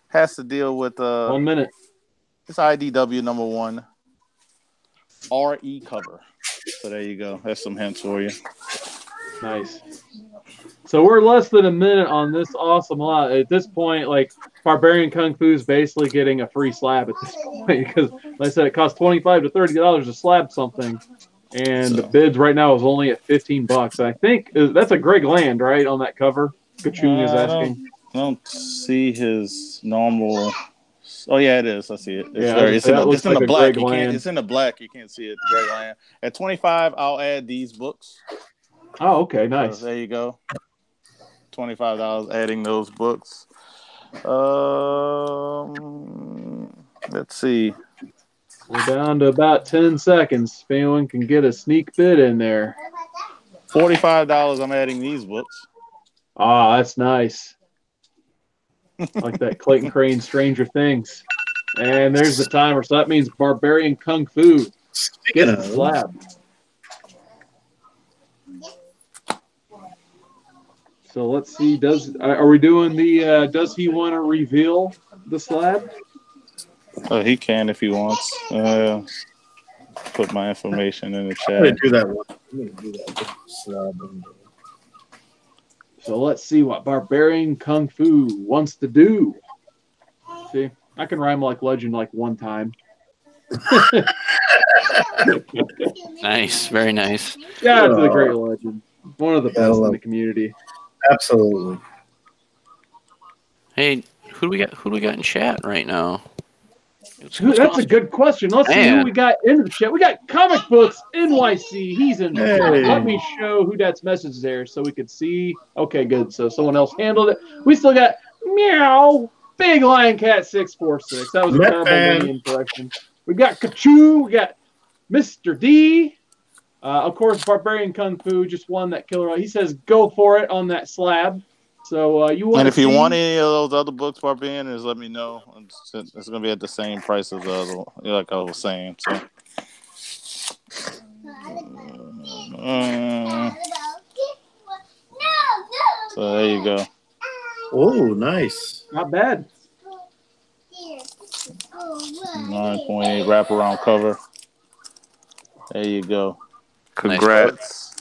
Has to deal with 1 minute. It's IDW number 1. RE cover. So there you go. That's some hints for you. Nice. So we're less than a minute on this awesome lot. At this point, like Barbarian Kung Fu is basically getting a free slab at this point because, like I said, it costs $25 to $30 to slab something, and the bids right now is only at $15. I think that's a Greg Land, right, on that cover. Kachung is asking. I don't see his normal. Oh yeah, it is. I see it. It's in the black. It's in the black. You can't see it. Greg Land. At 25, I'll add these books. Oh, okay, nice. So there you go. $25 adding those books. Let's see. We're down to about 10 seconds. If anyone can get a sneak bid in there. $45, I'm adding these books. Ah, that's nice. Like that Clayton Crane Stranger Things. And there's the timer. So that means Barbarian Kung Fu. Get the slab. So let's see. Are we doing the? Does he want to reveal the slab? Oh, he can if he wants. Put my information in the chat. I'm gonna do that one. I'm gonna do that slab. So let's see what Barbarian Kung Fu wants to do. See, I can rhyme like legend like one time. Nice, very nice. Yeah, it's a great legend. One of the best in the community. Absolutely. Hey, who do we got in chat right now? That's a good question. Let's see who we got in the chat. We got Comic Books NYC. He's in the chat. Let me show WhoDat's message there so we could see. Okay, good. So someone else handled it. We still got Meow Big Lion Cat 646. That was a terrible name correction. We got Kachu. We got Mr. D. Of course, Barbarian Kung Fu just won that killer. He says, go for it on that slab. So you want? And if you want any of those other books, Barbarian, just let me know. It's going to be at the same price as the other one, like I was saying. So there you go. Oh, nice. Not bad. 9.8 wraparound cover. There you go. Congrats.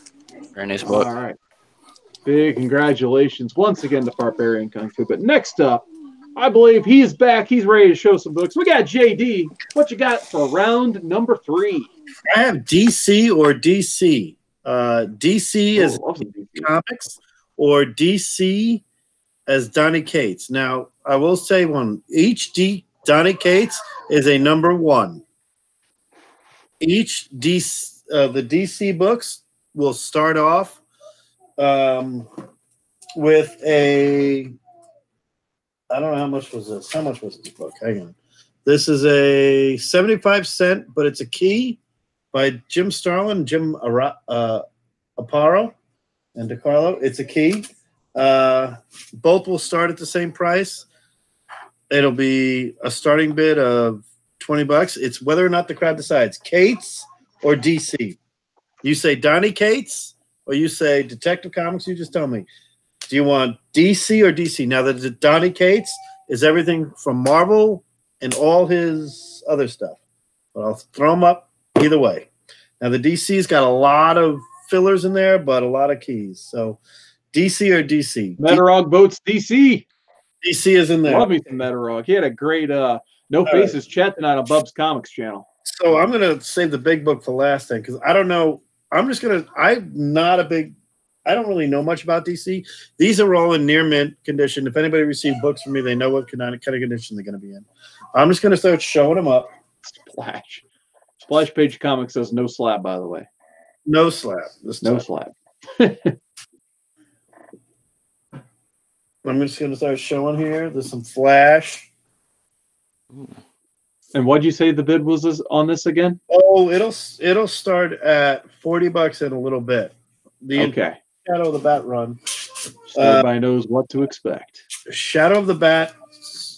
Very nice book. All right. Big congratulations once again to Barbarian Kung Fu. But next up, I believe he's back. He's ready to show some books. We got JD. What you got for round number 3? I have DC or DC. DC as Comics or DC as Donny Cates. Now, I will say each Donny Cates is a number 1. Each the DC books will start off with a, I don't know how much was this. How much was this book? Hang on. This is a 75-cent, but it's a key by Jim Starlin, Jim Aparo, and DeCarlo. It's a key. Both will start at the same price. It'll be a starting bid of $20. It's whether or not the crowd decides Cates or DC. You say Donny Cates or you say Detective Comics. You just tell me. Do you want DC or DC? Now, the Donny Cates is everything from Marvel and all his other stuff. But I'll throw them up either way. Now, the DC's got a lot of fillers in there, but a lot of keys. So, DC or DC? Metarog votes DC. DC is in there. Love me some Metarog. He had a great No Faces chat tonight on Bub's Comics channel. So I'm going to save the big book for last thing because I don't know. I don't really know much about DC. These are all in near mint condition. If anybody received books from me, they know what kind of condition they're going to be in. I'm just going to start showing them up. Splash Page Comics says no slab, by the way. No slab. No slab. I'm just going to start showing here. There's some flash. And what'd you say the bid was on this again? Oh, it'll start at $40 in a little bit. Okay. Shadow of the Bat run. So everybody knows what to expect. Shadow of the Bat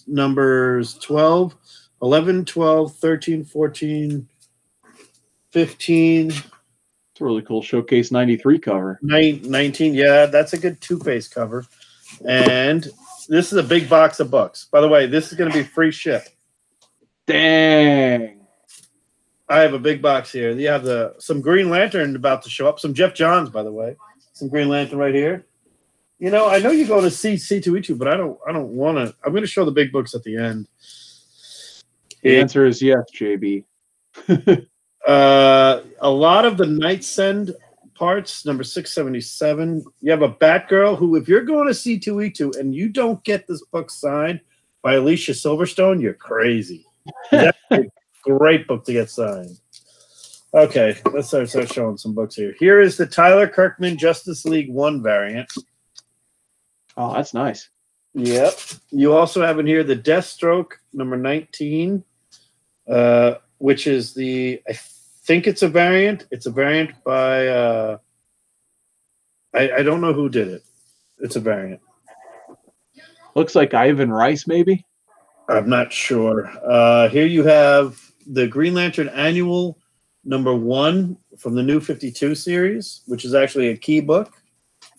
numbers 12, 11, 12, 13, 14, 15. It's a really cool Showcase 93 cover. 19, yeah, that's a good two-face cover. And this is a big box of books. By the way, this is going to be free ship. Dang. I have a big box here. You have some Green Lantern about to show up. Some Jeff Johns, by the way. Some Green Lantern right here. You know, I know you go to C2E2, but I don't want to. I'm going to show the big books at the end. The answer is yes, JB. A lot of the Night Send parts, number 677. You have a Batgirl who, if you're going to C2E2 and you don't get this book signed by Alicia Silverstone, you're crazy. That's a great book to get signed. Okay, let's start showing some books here. Here is the Tyler Kirkman Justice League 1 variant. Oh, that's nice. Yep. You also have in here the Deathstroke number 19, which is I think it's a variant. It's a variant by, I don't know who did it. It's a variant. Looks like Ivan Rice, maybe? I'm not sure. Here you have the Green Lantern Annual number 1 from the New 52 series, which is actually a key book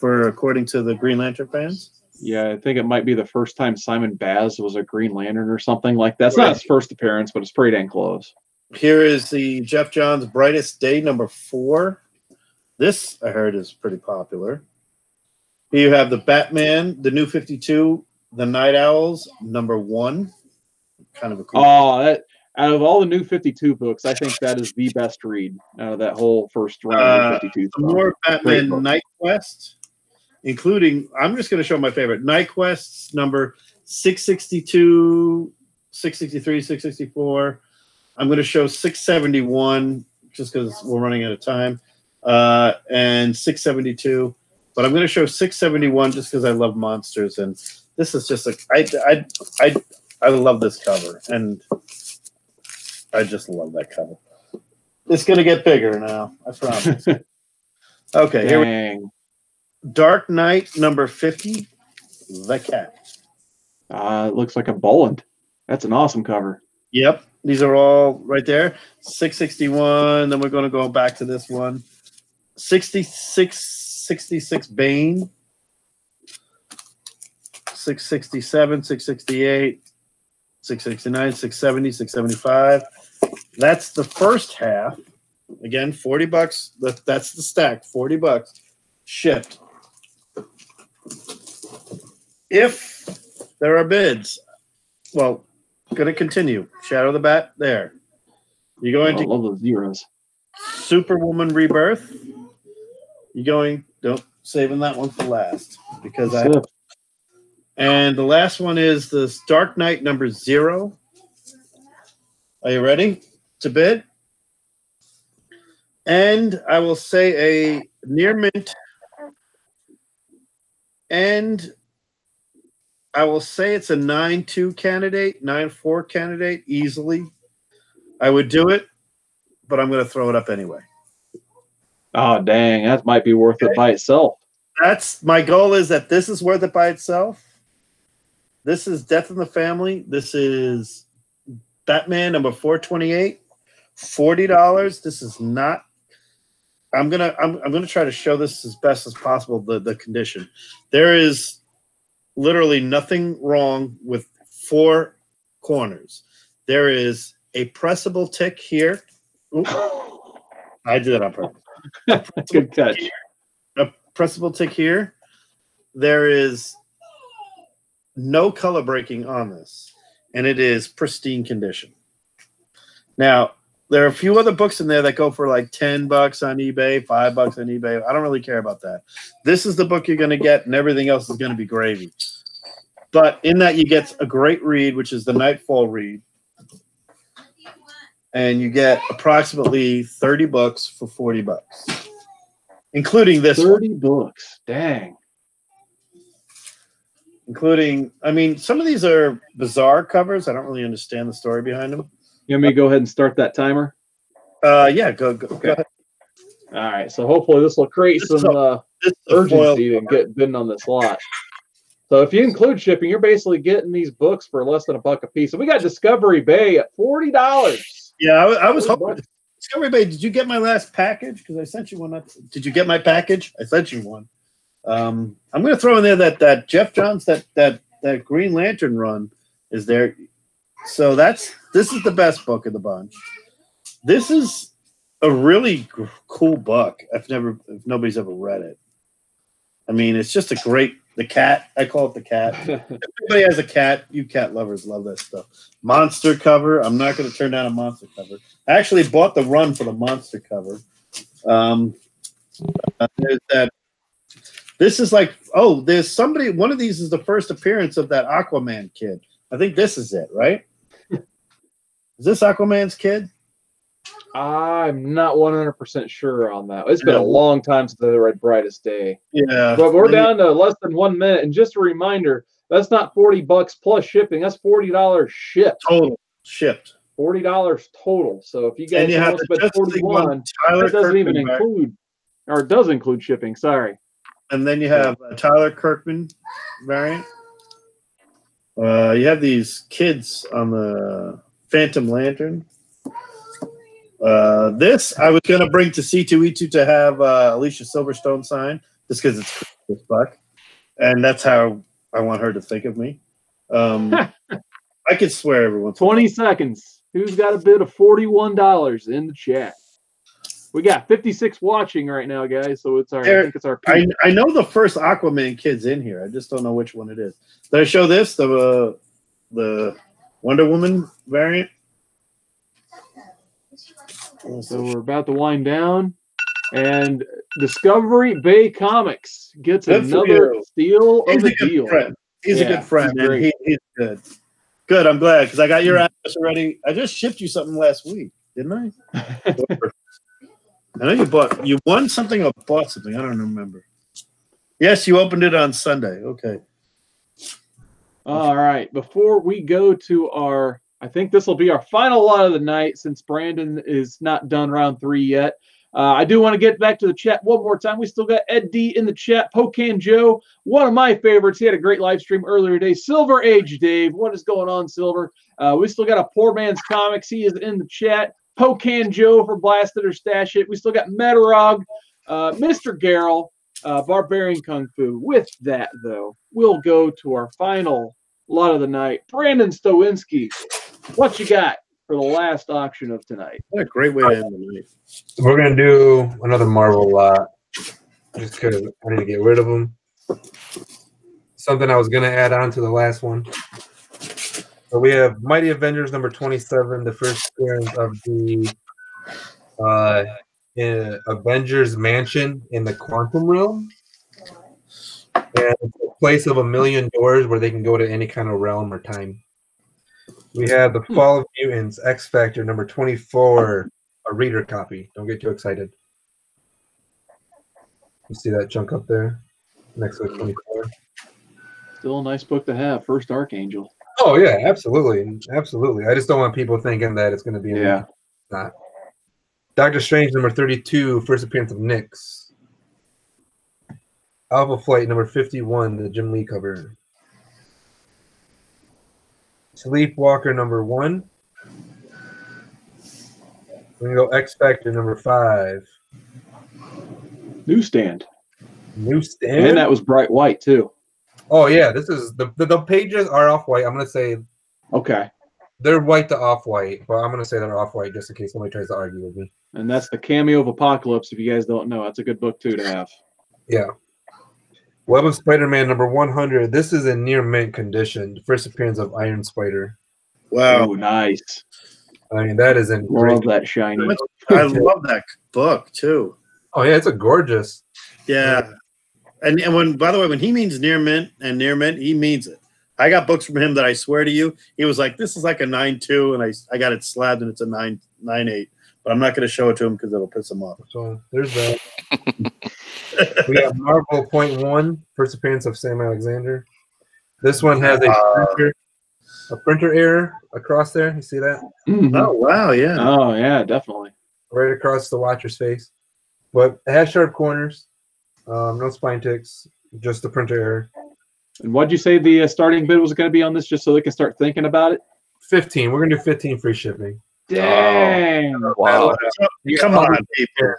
according to the Green Lantern fans. Yeah, I think it might be the first time Simon Baz was a Green Lantern or something like that. It's not his first appearance, but it's pretty dang close. Here is the Jeff Johns Brightest Day number 4. This, I heard, is pretty popular. Here you have the Batman, the New 52, the Night Owls, number 1. Kind of a cool. Oh, out of all the New 52 books, I think that is the best read out of that whole first round of 52. More Batman Night Quest, including, I'm just going to show my favorite, Night Quests number 662, 663, 664. I'm going to show 671 just because we're running out of time, and 672. But I'm going to show 671 just because I love monsters, and this is just I love this cover, and I just love that cover. It's going to get bigger now, I promise. Okay, here we go. Dark Knight number 50. the cat. It looks like a Boland. That's an awesome cover. Yep, these are all right there. 661. Then we're going to go back to this one. 66 Bane. 667, 668, 669, 670, 675. That's the first half. Again, $40. That's the stack. $40 shipped. If there are bids, well, going to continue. Shadow the Bat there. You're going to love those zeros. Superwoman Rebirth. You're going, don't saving that one for last because and the last one is this Dark Knight number 0. Are you ready to bid? And I will say a near mint. And I will say it's a 9-2 candidate, 9-4 candidate, easily. I would do it, but I'm going to throw it up anyway. Oh, dang. That might be worth it by itself. That's my goal, is that this is worth it by itself. This is Death in the Family. This is Batman number 428. $40. This is not. I'm gonna try to show this as best as possible. The condition. There is literally nothing wrong with 4 corners. There is a pressable tick here. Oops. I did that on purpose. Good catch. A pressable tick here. There is no color breaking on this, and it is pristine condition. Now, there are a few other books in there that go for like $10 on eBay, $5 on eBay. I don't really care about that. This is the book you're going to get, and everything else is going to be gravy. But in that, you get a great read, which is the Nightfall read. And you get approximately 30 books for $40, including this 30 books. Dang. Including, I mean, some of these are bizarre covers. I don't really understand the story behind them. You want me to go ahead and start that timer? Yeah, go ahead. All right, so hopefully this will create some urgency to get bidding on this lot. So if you include shipping, you're basically getting these books for less than $1 a piece. So we got Discovery Bay at $40. Yeah, I was hoping. Discovery Bay, did you get my last package? Because I sent you one. Did you get my package? I sent you one. I'm going to throw in there that Jeff Johns, that Green Lantern run is there. So this is the best book of the bunch. This is a really cool book. If nobody's ever read it. I mean, it's just a great. The cat, I call it the cat. Everybody has a cat. You cat lovers love that stuff. Monster cover. I'm not going to turn down a monster cover. I actually bought the run for the monster cover. There's that. This is like, there's somebody. One of these is the first appearance of that Aquaman kid. I think this is it, right? Is this Aquaman's kid? I'm not 100% sure on that. It's been a long time since I read Brightest Day. Yeah. But we're down to less than 1 minute. And just a reminder, that's not $40 plus shipping. That's $40 shipped. Total shipped. $40 total. So if you guys want to spend $41, that doesn't even include, or it does include shipping. Sorry. And then you have Tyler Kirkman variant. You have these kids on the Phantom Lantern. This I was going to bring to C2E2 to have Alicia Silverstone sign, just because it's this buck, and that's how I want her to think of me. I could swear everyone. 20 seconds. Who's got a bid of $41 in the chat? We got 56 watching right now, guys. So it's our. I think it's our. I know the first Aquaman kid's in here. I just don't know which one it is. Did I show this the Wonder Woman variant? So we're about to wind down, and Discovery Bay Comics gets another steal of the deal. He's a good friend, and he's good. Good, I'm glad, because I got your address already. I just shipped you something last week, didn't I? I know you won something or bought something. I don't remember. Yes, you opened it on Sunday. Okay. All right. Before we go to I think this will be our final lot of the night, since Brandon is not done round 3 yet. I do want to get back to the chat one more time. We still got Ed D in the chat. Pocan Joe, one of my favorites. He had a great live stream earlier today. Silver Age Dave, what is going on, Silver? We still got a Poor Man's Comics. He is in the chat. Pocan Joe for Blasted or Stash It. We still got Metarog, Mr. Garrel, Barbarian Kung Fu. With that, though, we'll go to our final lot of the night. Brandon Stoinski, what you got for the last auction of tonight? What a great way to end the night. We're going to do another Marvel lot. Just because I need to get rid of them. Something I was going to add on to the last one. So we have Mighty Avengers number 27, the first appearance of the Avengers Mansion in the Quantum Realm. And it's a place of a million doors where they can go to any kind of realm or time. We have the Fall of Mutants, X Factor number 24, a reader copy. Don't get too excited. You see that chunk up there next to 24? Still a nice book to have. First Archangel. Oh, yeah, absolutely. Absolutely. I just don't want people thinking that it's going to be not. Doctor Strange number 32, first appearance of Nyx. Alpha Flight number 51, the Jim Lee cover. Sleepwalker number 1. We're going to go X Factor number 5. Newsstand. Newsstand? And that was bright white, too. Oh, yeah. This is the pages are off white. I'm going to say. Okay. They're white to off white, but I'm going to say they're off white just in case somebody tries to argue with me. And that's the Cameo of Apocalypse, if you guys don't know. That's a good book, too, to have. Yeah. Web of Spider-Man number 100. This is in near mint condition. The first appearance of Iron Spider. Wow. Oh, nice. I mean, that is in Love that shiny. I love that book, too. Oh, yeah, it's a gorgeous. Yeah. And when, by the way, when he means near mint, he means it. I got books from him that I swear to you, he was like, this is like a 9.2, and I got it slabbed, and it's a 9.8. But I'm not going to show it to him because it'll piss him off. So there's that. We have Marvel .1, first appearance of Sam Alexander. This one has a printer error across there. You see that? Mm-hmm. Oh, wow, yeah. Oh, yeah, definitely. Right across the watcher's face. But it has sharp corners. No spine ticks. Just the printer error. And what'd you say the starting bid was going to be on this, just so they can start thinking about it? 15. We're going to do 15 free shipping. Dang. Oh, wow. Come on, people.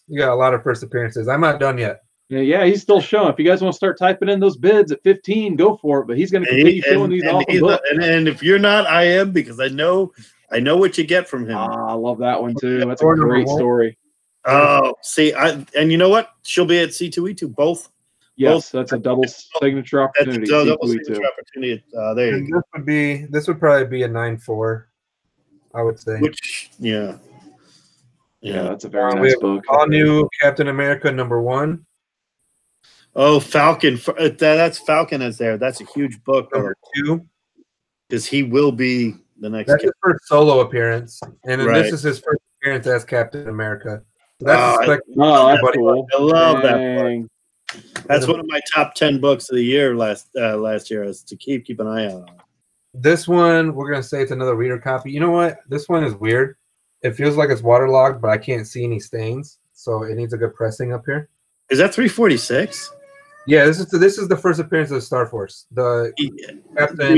You got a lot of first appearances. I'm not done yet. Yeah, he's still showing. If you guys want to start typing in those bids at 15, go for it. But he's going to continue showing these awesome books. And if you're not, I am, because I know what you get from him. I love that one too. That's a great story. Oh, see, and you know what? She'll be at C2E2 both. Yes, that's a double signature opportunity. That's a double signature opportunity. There you go. This would probably be a 9.4, I would say. Yeah, that's a very nice book. All new Captain America #1. Oh, Falcon. That's Falcon is there. That's a huge book. #2. Because he will be the next. That's his first solo appearance. And then Right. this is his first appearance as Captain America. So that's that's cool. I love that book. That's one of my top 10 books of the year last year, is to keep an eye on. This one, we're going to say it's another reader copy. You know what? This one is weird. It feels like it's waterlogged, but I can't see any stains. So it needs a good pressing up here. Is that 346? Yeah, this is the first appearance of Star Force. The Captain.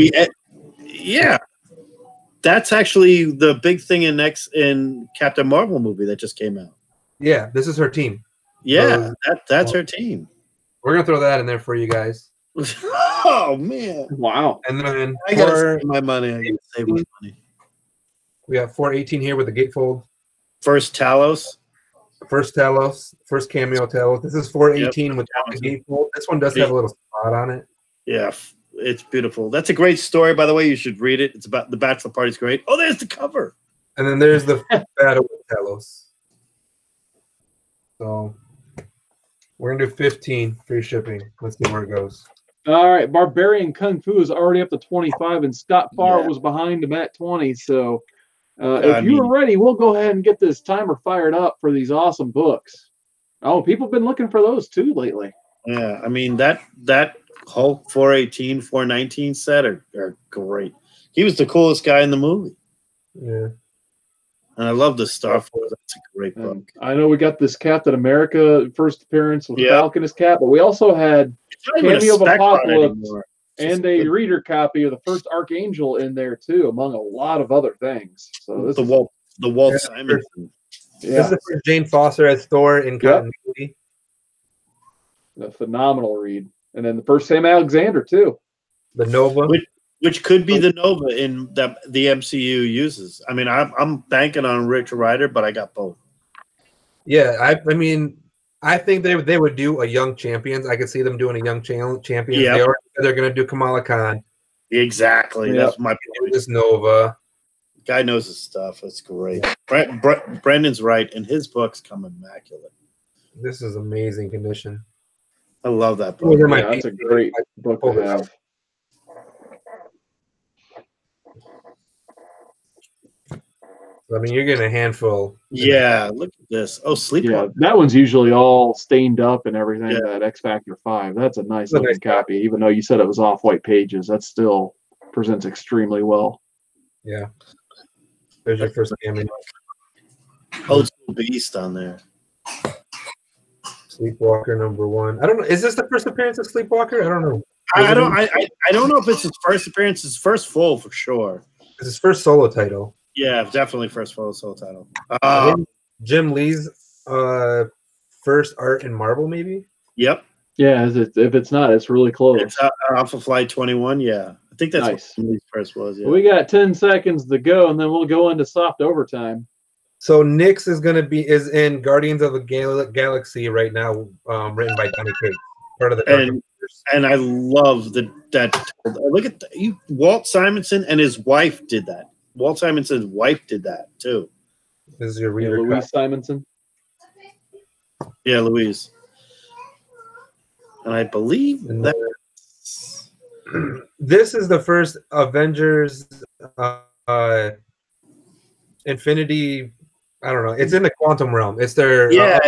Yeah. That's actually the big thing in Captain Marvel movie that just came out. Yeah, this is her team. Yeah, that's her team. We're going to throw that in there for you guys. Oh, man. Wow. And then I got to save my money. I got to save my money. We got 418 here with the gatefold. First Talos. First Talos. First cameo Talos. This is 418 with the gatefold. This one does have a little spot on it. Yeah, it's beautiful. That's a great story, by the way. You should read it. It's about the bachelor party's great. Oh, there's the cover. And then there's the battle with Talos. So we're going to do 15 free shipping. Let's see where it goes. All right. Barbarian Kung Fu is already up to 25, and Scott Farr was behind him at 20. So if you are ready, we'll go ahead and get this timer fired up for these awesome books. Oh, people have been looking for those too lately. Yeah, I mean, that Hulk 418, 419 set are great. He was the coolest guy in the movie. Yeah. And I love the Star Force. That's a great book. And I know we got this Captain America first appearance with Yeah. Falcon as Cap, but we also had It's not even a Cameo of spec run Apocalypse anymore. and a reader copy of the first Archangel in there too, among a lot of other things. So this The is, Walt Yeah. Simonson. This yeah, is the first Jane Foster as Thor in continuity. a phenomenal read. And then the first Sam Alexander too. The Nova. Which could be the Nova in that the MCU uses. I mean, I'm banking on Rich Rider, but I got both. Yeah, I mean, I think they would do a Young Champions. I could see them doing a Young Champions. Yeah. They're going to do Kamala Khan. Exactly. Yeah. That's my Do point. this Nova. Guy knows his stuff. That's great. Brendan's right, and his books come immaculate. This is amazing condition. I love that book. Those are my Yeah, that's a great book to have. I mean, you're getting a handful. Yeah, look at this. Oh, Yeah, Sleepwalker. that one's usually all stained up and everything. Yeah. That X Factor 5. That's a nice It's a looking nice copy, even though you said it was off white pages. That still presents extremely well. Yeah. There's your first cameo. Old School Beast on there. Sleepwalker #1. I don't know. Is this the first appearance of Sleepwalker? I don't know. I don't know if it's his first appearance. His first full for sure. It's his first solo title. Yeah, definitely first full solo title. I think Jim Lee's first art in Marvel, maybe. Yep. Yeah, if it's not, it's really close. It's off of Flight 21. Yeah, I think that's Nice. what his first was. Yeah. We got 10 seconds to go, and then we'll go into soft overtime. So Nyx is in Guardians of the Galaxy right now, written by Donny Cates, part of the Dark Avengers. And I love that. Look at Walt Simonson and his wife did that. Walt Simonson's wife did that too. This is your Yeah, reader. Louise Simonson. Yeah, Louise. And I believe And that this is the first Avengers Infinity. I don't know. It's in the quantum realm. It's their it's a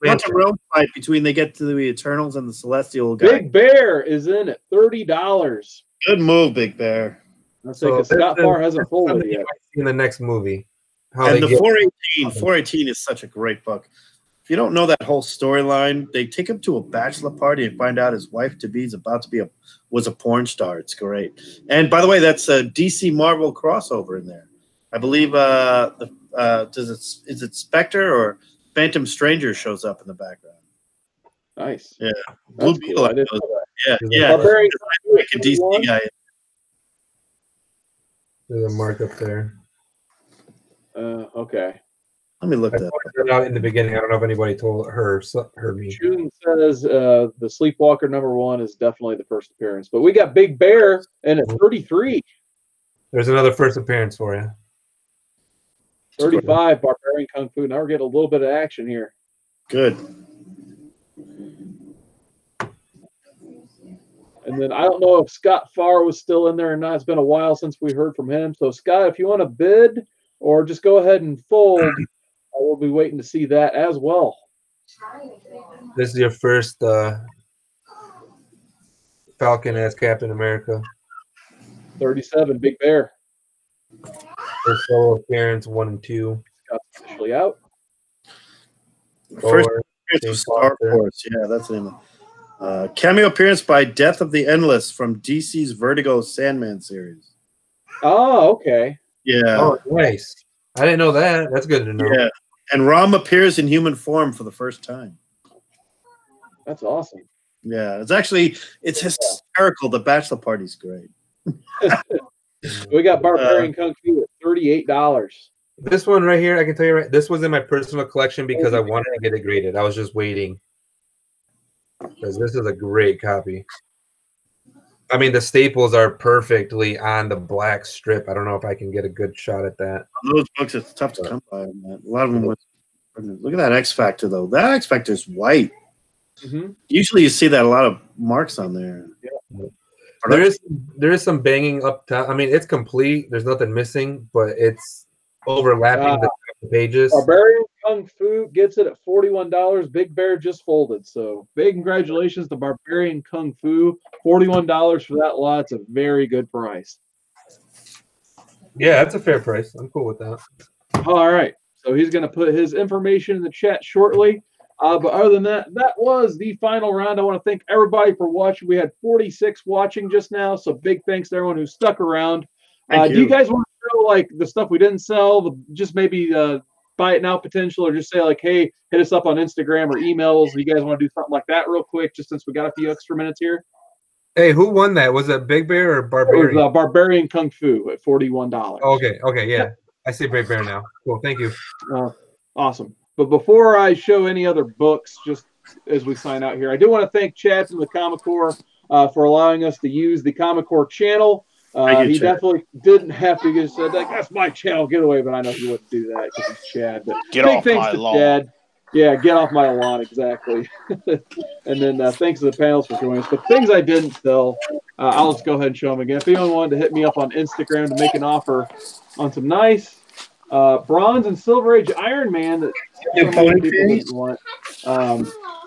quantum realm fight between they get to the Eternals and the Celestial guy. Big Bear is in it. $30. Good move, Big Bear. That's like Scott Farr hasn't folded yet. In the next movie. And the 418 is such a great book. If you don't know that whole storyline, they take him to a bachelor party and find out his wife to be is about to be was a porn star. It's great. And by the way, that's a DC Marvel crossover in there. I believe is it Spectre or Phantom Stranger shows up in the background. Nice. Yeah. Blue Blue Beetle. I didn't know that. Yeah. Barbarian Like a DC guy. There's a mark up there. Okay. Let me look I that up. pointed it out in the beginning. I don't know if anybody told me. June says the Sleepwalker #1 is definitely the first appearance. But we got Big Bear and at 33. There's another first appearance for you. 35, Barbarian Kung Fu. Now we're getting a little bit of action here. Good. And then I don't know if Scott Farr was still in there or not. It's been a while since we heard from him. So, Scott, if you want to bid or just go ahead and fold, I will be waiting to see that as well. This is your first Falcon as Captain America. 37, Big Bear. First solo appearance, 1 and 2. Scott's officially out. First appearance of Star Force. Yeah, that's the name of it. Cameo appearance by Death of the Endless from DC's Vertigo Sandman series. Oh, okay. Yeah. Oh, nice. I didn't know that. That's good to know. Yeah. And Rom appears in human form for the first time. That's awesome. Yeah. It's hysterical. The bachelor party's great. We got Barbarian Kung Fu at $38. This one right here, I can tell you this was in my personal collection because I wanted to get it graded. I was just waiting. Because this is a great copy. I mean, the staples are perfectly on the black strip. I don't know if I can get a good shot at that. On those books, it's tough to come by. Man. A lot of them. Look at that X Factor, though. That X Factor is white. Mm-hmm. Usually, you see that a lot of marks on there. Yeah. There is some banging up top. I mean, it's complete. There's nothing missing, but it's overlapping the pages. Barbarian Kung Fu gets it at $41. Big Bear just folded. So big congratulations to Barbarian Kung Fu. $41 for that lot. It's a very good price. Yeah, that's a fair price. I'm cool with that. All right. So he's going to put his information in the chat shortly. But other than that, that was the final round. I want to thank everybody for watching. We had 46 watching just now, so big thanks to everyone who stuck around. Do you guys want to show like the stuff we didn't sell? Just maybe buy it now potential, or just say like, hey, hit us up on Instagram or emails. You guys want to do something like that real quick, just since we got a few extra minutes here? Hey, who won that? Was it Big Bear or Barbarian? It was Barbarian Kung Fu at $41. Okay, yeah. I see Big Bear now. Cool, thank you. Awesome. But before I show any other books, just as we sign out here, I do want to thank Chad from the Comic Core for allowing us to use the Comic Core channel. He definitely didn't have to just said like, that's my channel, get away, but I know he wouldn't do that because he's Chad. But get off my lawn. Chad. Yeah, get off my lawn, exactly. And then thanks to the panels for joining us. But things I didn't sell, I'll just go ahead and show them again. If anyone wanted to hit me up on Instagram to make an offer on some nice bronze and silver age Iron Man that people didn't want.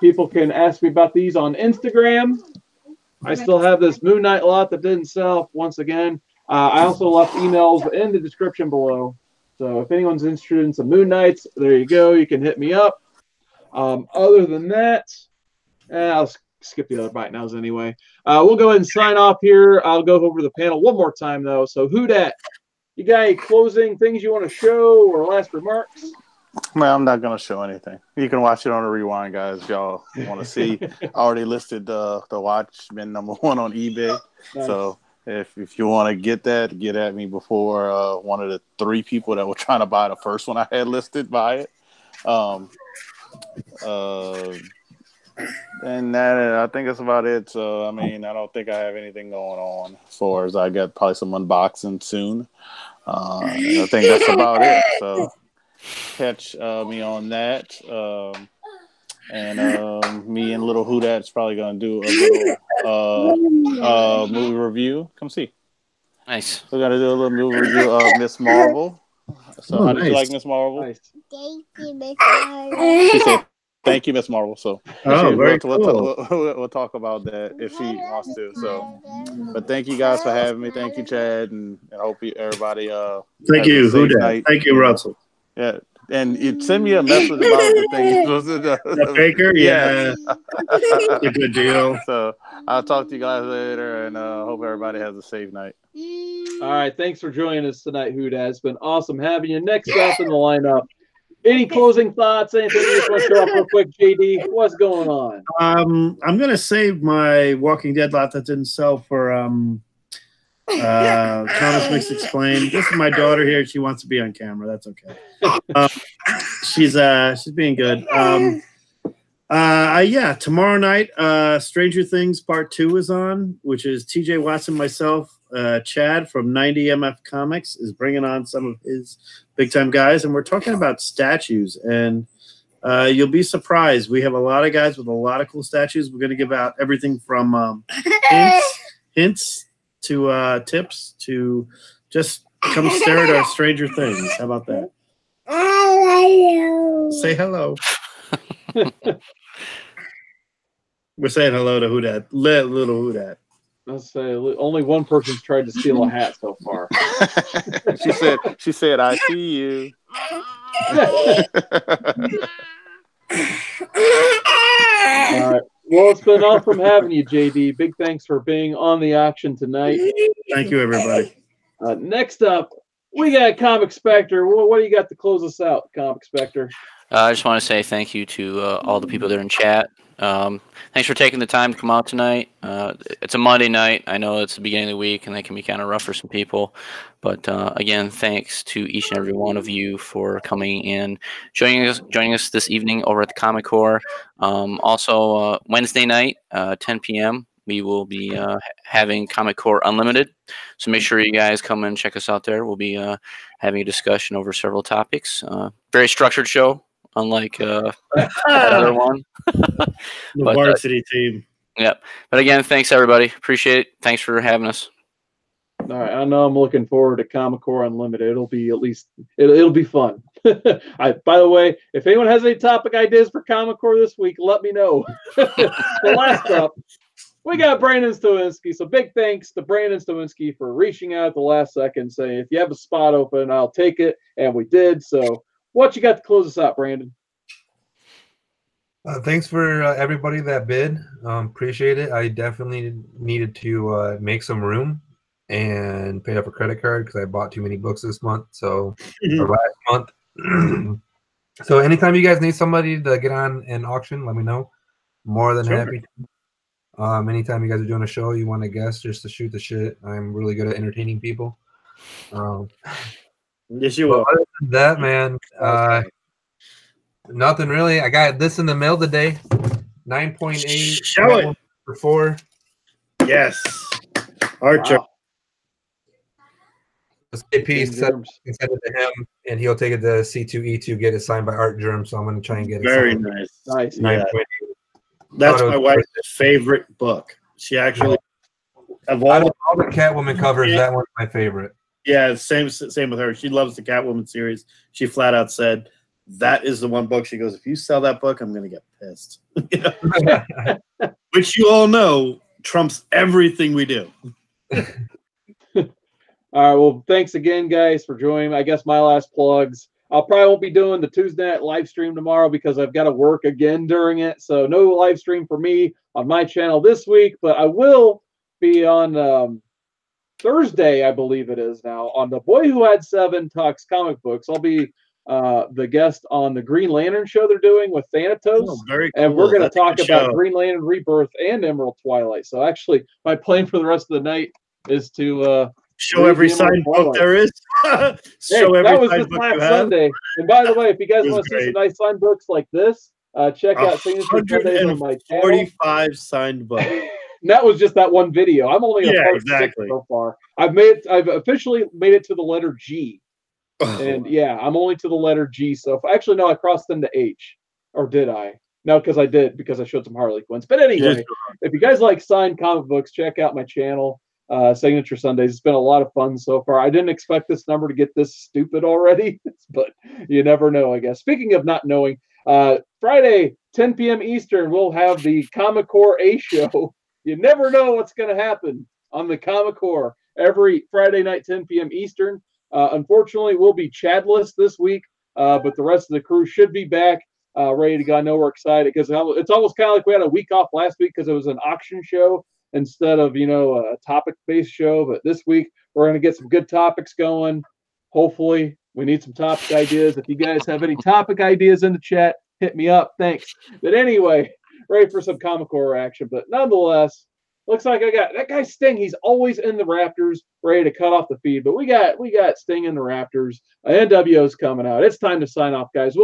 People can ask me about these on Instagram. I still have this Moon Knight lot that didn't sell once again. I also left emails in the description below. So if anyone's interested in some Moon Knights, there you go. You can hit me up. Other than that, I'll skip the other bite nows anyway. We'll go ahead and sign off here. I'll go over the panel one more time, though. So WhoDat, you got any closing things you want to show or last remarks? Well, I'm not going to show anything. You can watch it on the rewind, guys, if y'all want to see. I already listed the Watchmen #1 on eBay. Nice. So if you want to get that, get at me before one of the 3 people that were trying to buy the first one I had listed buy it. And that, I think that's about it. So, I mean, I don't think I have anything going on as far as I got probably some unboxing soon. I think that's about it. So catch me on that. And me and little WhoDat's probably going to do a little movie review. Come see. Nice. We're going to do a little movie review of Miss Marvel. So how did you like Miss Marvel? Nice. Thank you, Miss Marvel. She said, thank you, Miss Marvel. So we'll talk about that if she wants to. So, but thank you guys for having me. Thank you, Chad, and I hope everybody. Thank you, WhoDat. Thank you, Russell. Yeah, and you send me a message about the thing. The Baker, yeah, a good deal. So I'll talk to you guys later, and hope everybody has a safe night. All right, thanks for joining us tonight, WhoDat. It's been awesome having you. Next up in the lineup. Any closing thoughts? Anything you just want to show up real quick, JD? What's going on? I'm gonna save my Walking Dead lot that didn't sell for Thomas Mix Explained. This is my daughter here. She wants to be on camera. That's okay. She's being good. Yeah, tomorrow night, Stranger Things Part 2 is on, which is TJ Watson, myself, Chad from 90MF Comics is bringing on some of his big-time guys, and we're talking about statues, and you'll be surprised. We have a lot of guys with a lot of cool statues. We're going to give out everything from hints to tips to just come stare at our Stranger Things. How about that? Say hello. We're saying hello to WhoDat, little WhoDat. Let's say only one person's tried to steal a hat so far. She said, I see you. All right. Well, it's been awesome having you, JD. Big thanks for being on the action tonight. Thank you, everybody. Next up, we got Comic Spectre. What do you got to close us out, Comic Spectre? I just want to say thank you to all the people there in chat. Thanks for taking the time to come out tonight. It's a Monday night. I know it's the beginning of the week, and that can be kind of rough for some people. But again, thanks to each and every one of you for coming in, joining us this evening over at the Comic Core. Also, Wednesday night, 10 p.m., we will be having Comic Core Unlimited. So make sure you guys come and check us out there. We'll be having a discussion over several topics. Very structured show. Unlike the other one. The varsity team. Yep. But again, thanks everybody. Appreciate it. Thanks for having us. All right. I know I'm looking forward to Comic Core Unlimited. It'll be at least it'll be fun. By the way, if anyone has any topic ideas for Comic Core this week, let me know. The last up, we got Brandon Stoinski. So big thanks to Brandon Stoinski for reaching out at the last second, saying, if you have a spot open, I'll take it. And we did. So what you got to close us out, Brandon? Thanks for everybody that bid. Appreciate it. I definitely needed to make some room and pay off a credit card because I bought too many books this month. So, or last month. So anytime you guys need somebody to get on an auction, let me know. More than happy to. Anytime you guys are doing a show, you want a guest just to shoot the shit. I'm really good at entertaining people. Yes, you will. Other than that, man, nothing really. I got this in the mail today. 9.8. Show it for 4. Yes, Archer. Wow. AP send it to him, and he'll take it to C2E2, get it signed by Art Germ. So I'm going to try and get it. Very signed. nice. Nice. Yeah. That's my wife's favorite book. She actually, of all the Catwoman covers, that one's my favorite. Yeah, same with her. She loves the Catwoman series. She flat out said that is the one book. She goes, if you sell that book, I'm going to get pissed. Which you all know trumps everything we do. All right. Well, thanks again, guys, for joining. I guess my last plugs. I'll probably won't be doing the Tuesday night live stream tomorrow because I've got to work again during it. So no live stream for me on my channel this week, but I will be on Thursday, I believe it is now, on The Boy Who Had 7 Talks Comic Books. I'll be the guest on the Green Lantern show they're doing with Thanatos. Oh, very cool. And we're going to talk about show. Green Lantern Rebirth and Emerald Twilight. So actually, my plan for the rest of the night is to show every signed book there is. Show every that was this last Sunday. And by the way, if you guys want to see some nice signed books like this, check out Signature Sundays on my channel. 45 signed books. That was just that one video. I'm only on part 6 so far. I've officially made it to the letter G. And yeah, I'm only to the letter G. So actually, no, I crossed into H. Or did I? No, because I did, because I showed some Harley Quinns. But anyway, if you guys like signed comic books, check out my channel. Signature Sundays. It's been a lot of fun so far. I didn't expect this number to get this stupid already, but you never know, I guess. Speaking of not knowing, Friday, 10 p.m. Eastern, we'll have the Comic Core A show. You never know what's going to happen on the Comic Core every Friday night, 10 p.m. Eastern. Unfortunately, we'll be Chadless this week, but the rest of the crew should be back, ready to go. I know we're excited because it's almost kind of like we had a week off last week because it was an auction show instead of, a topic-based show. But this week, we're going to get some good topics going. Hopefully, we need some topic ideas. If you guys have any topic ideas in the chat, hit me up. Thanks. But anyway, ready for some Comic Core action. But nonetheless, looks like I got that guy Sting. He's always in the Raptors, ready to cut off the feed. But we got Sting in the Raptors. NWO's coming out. It's time to sign off, guys.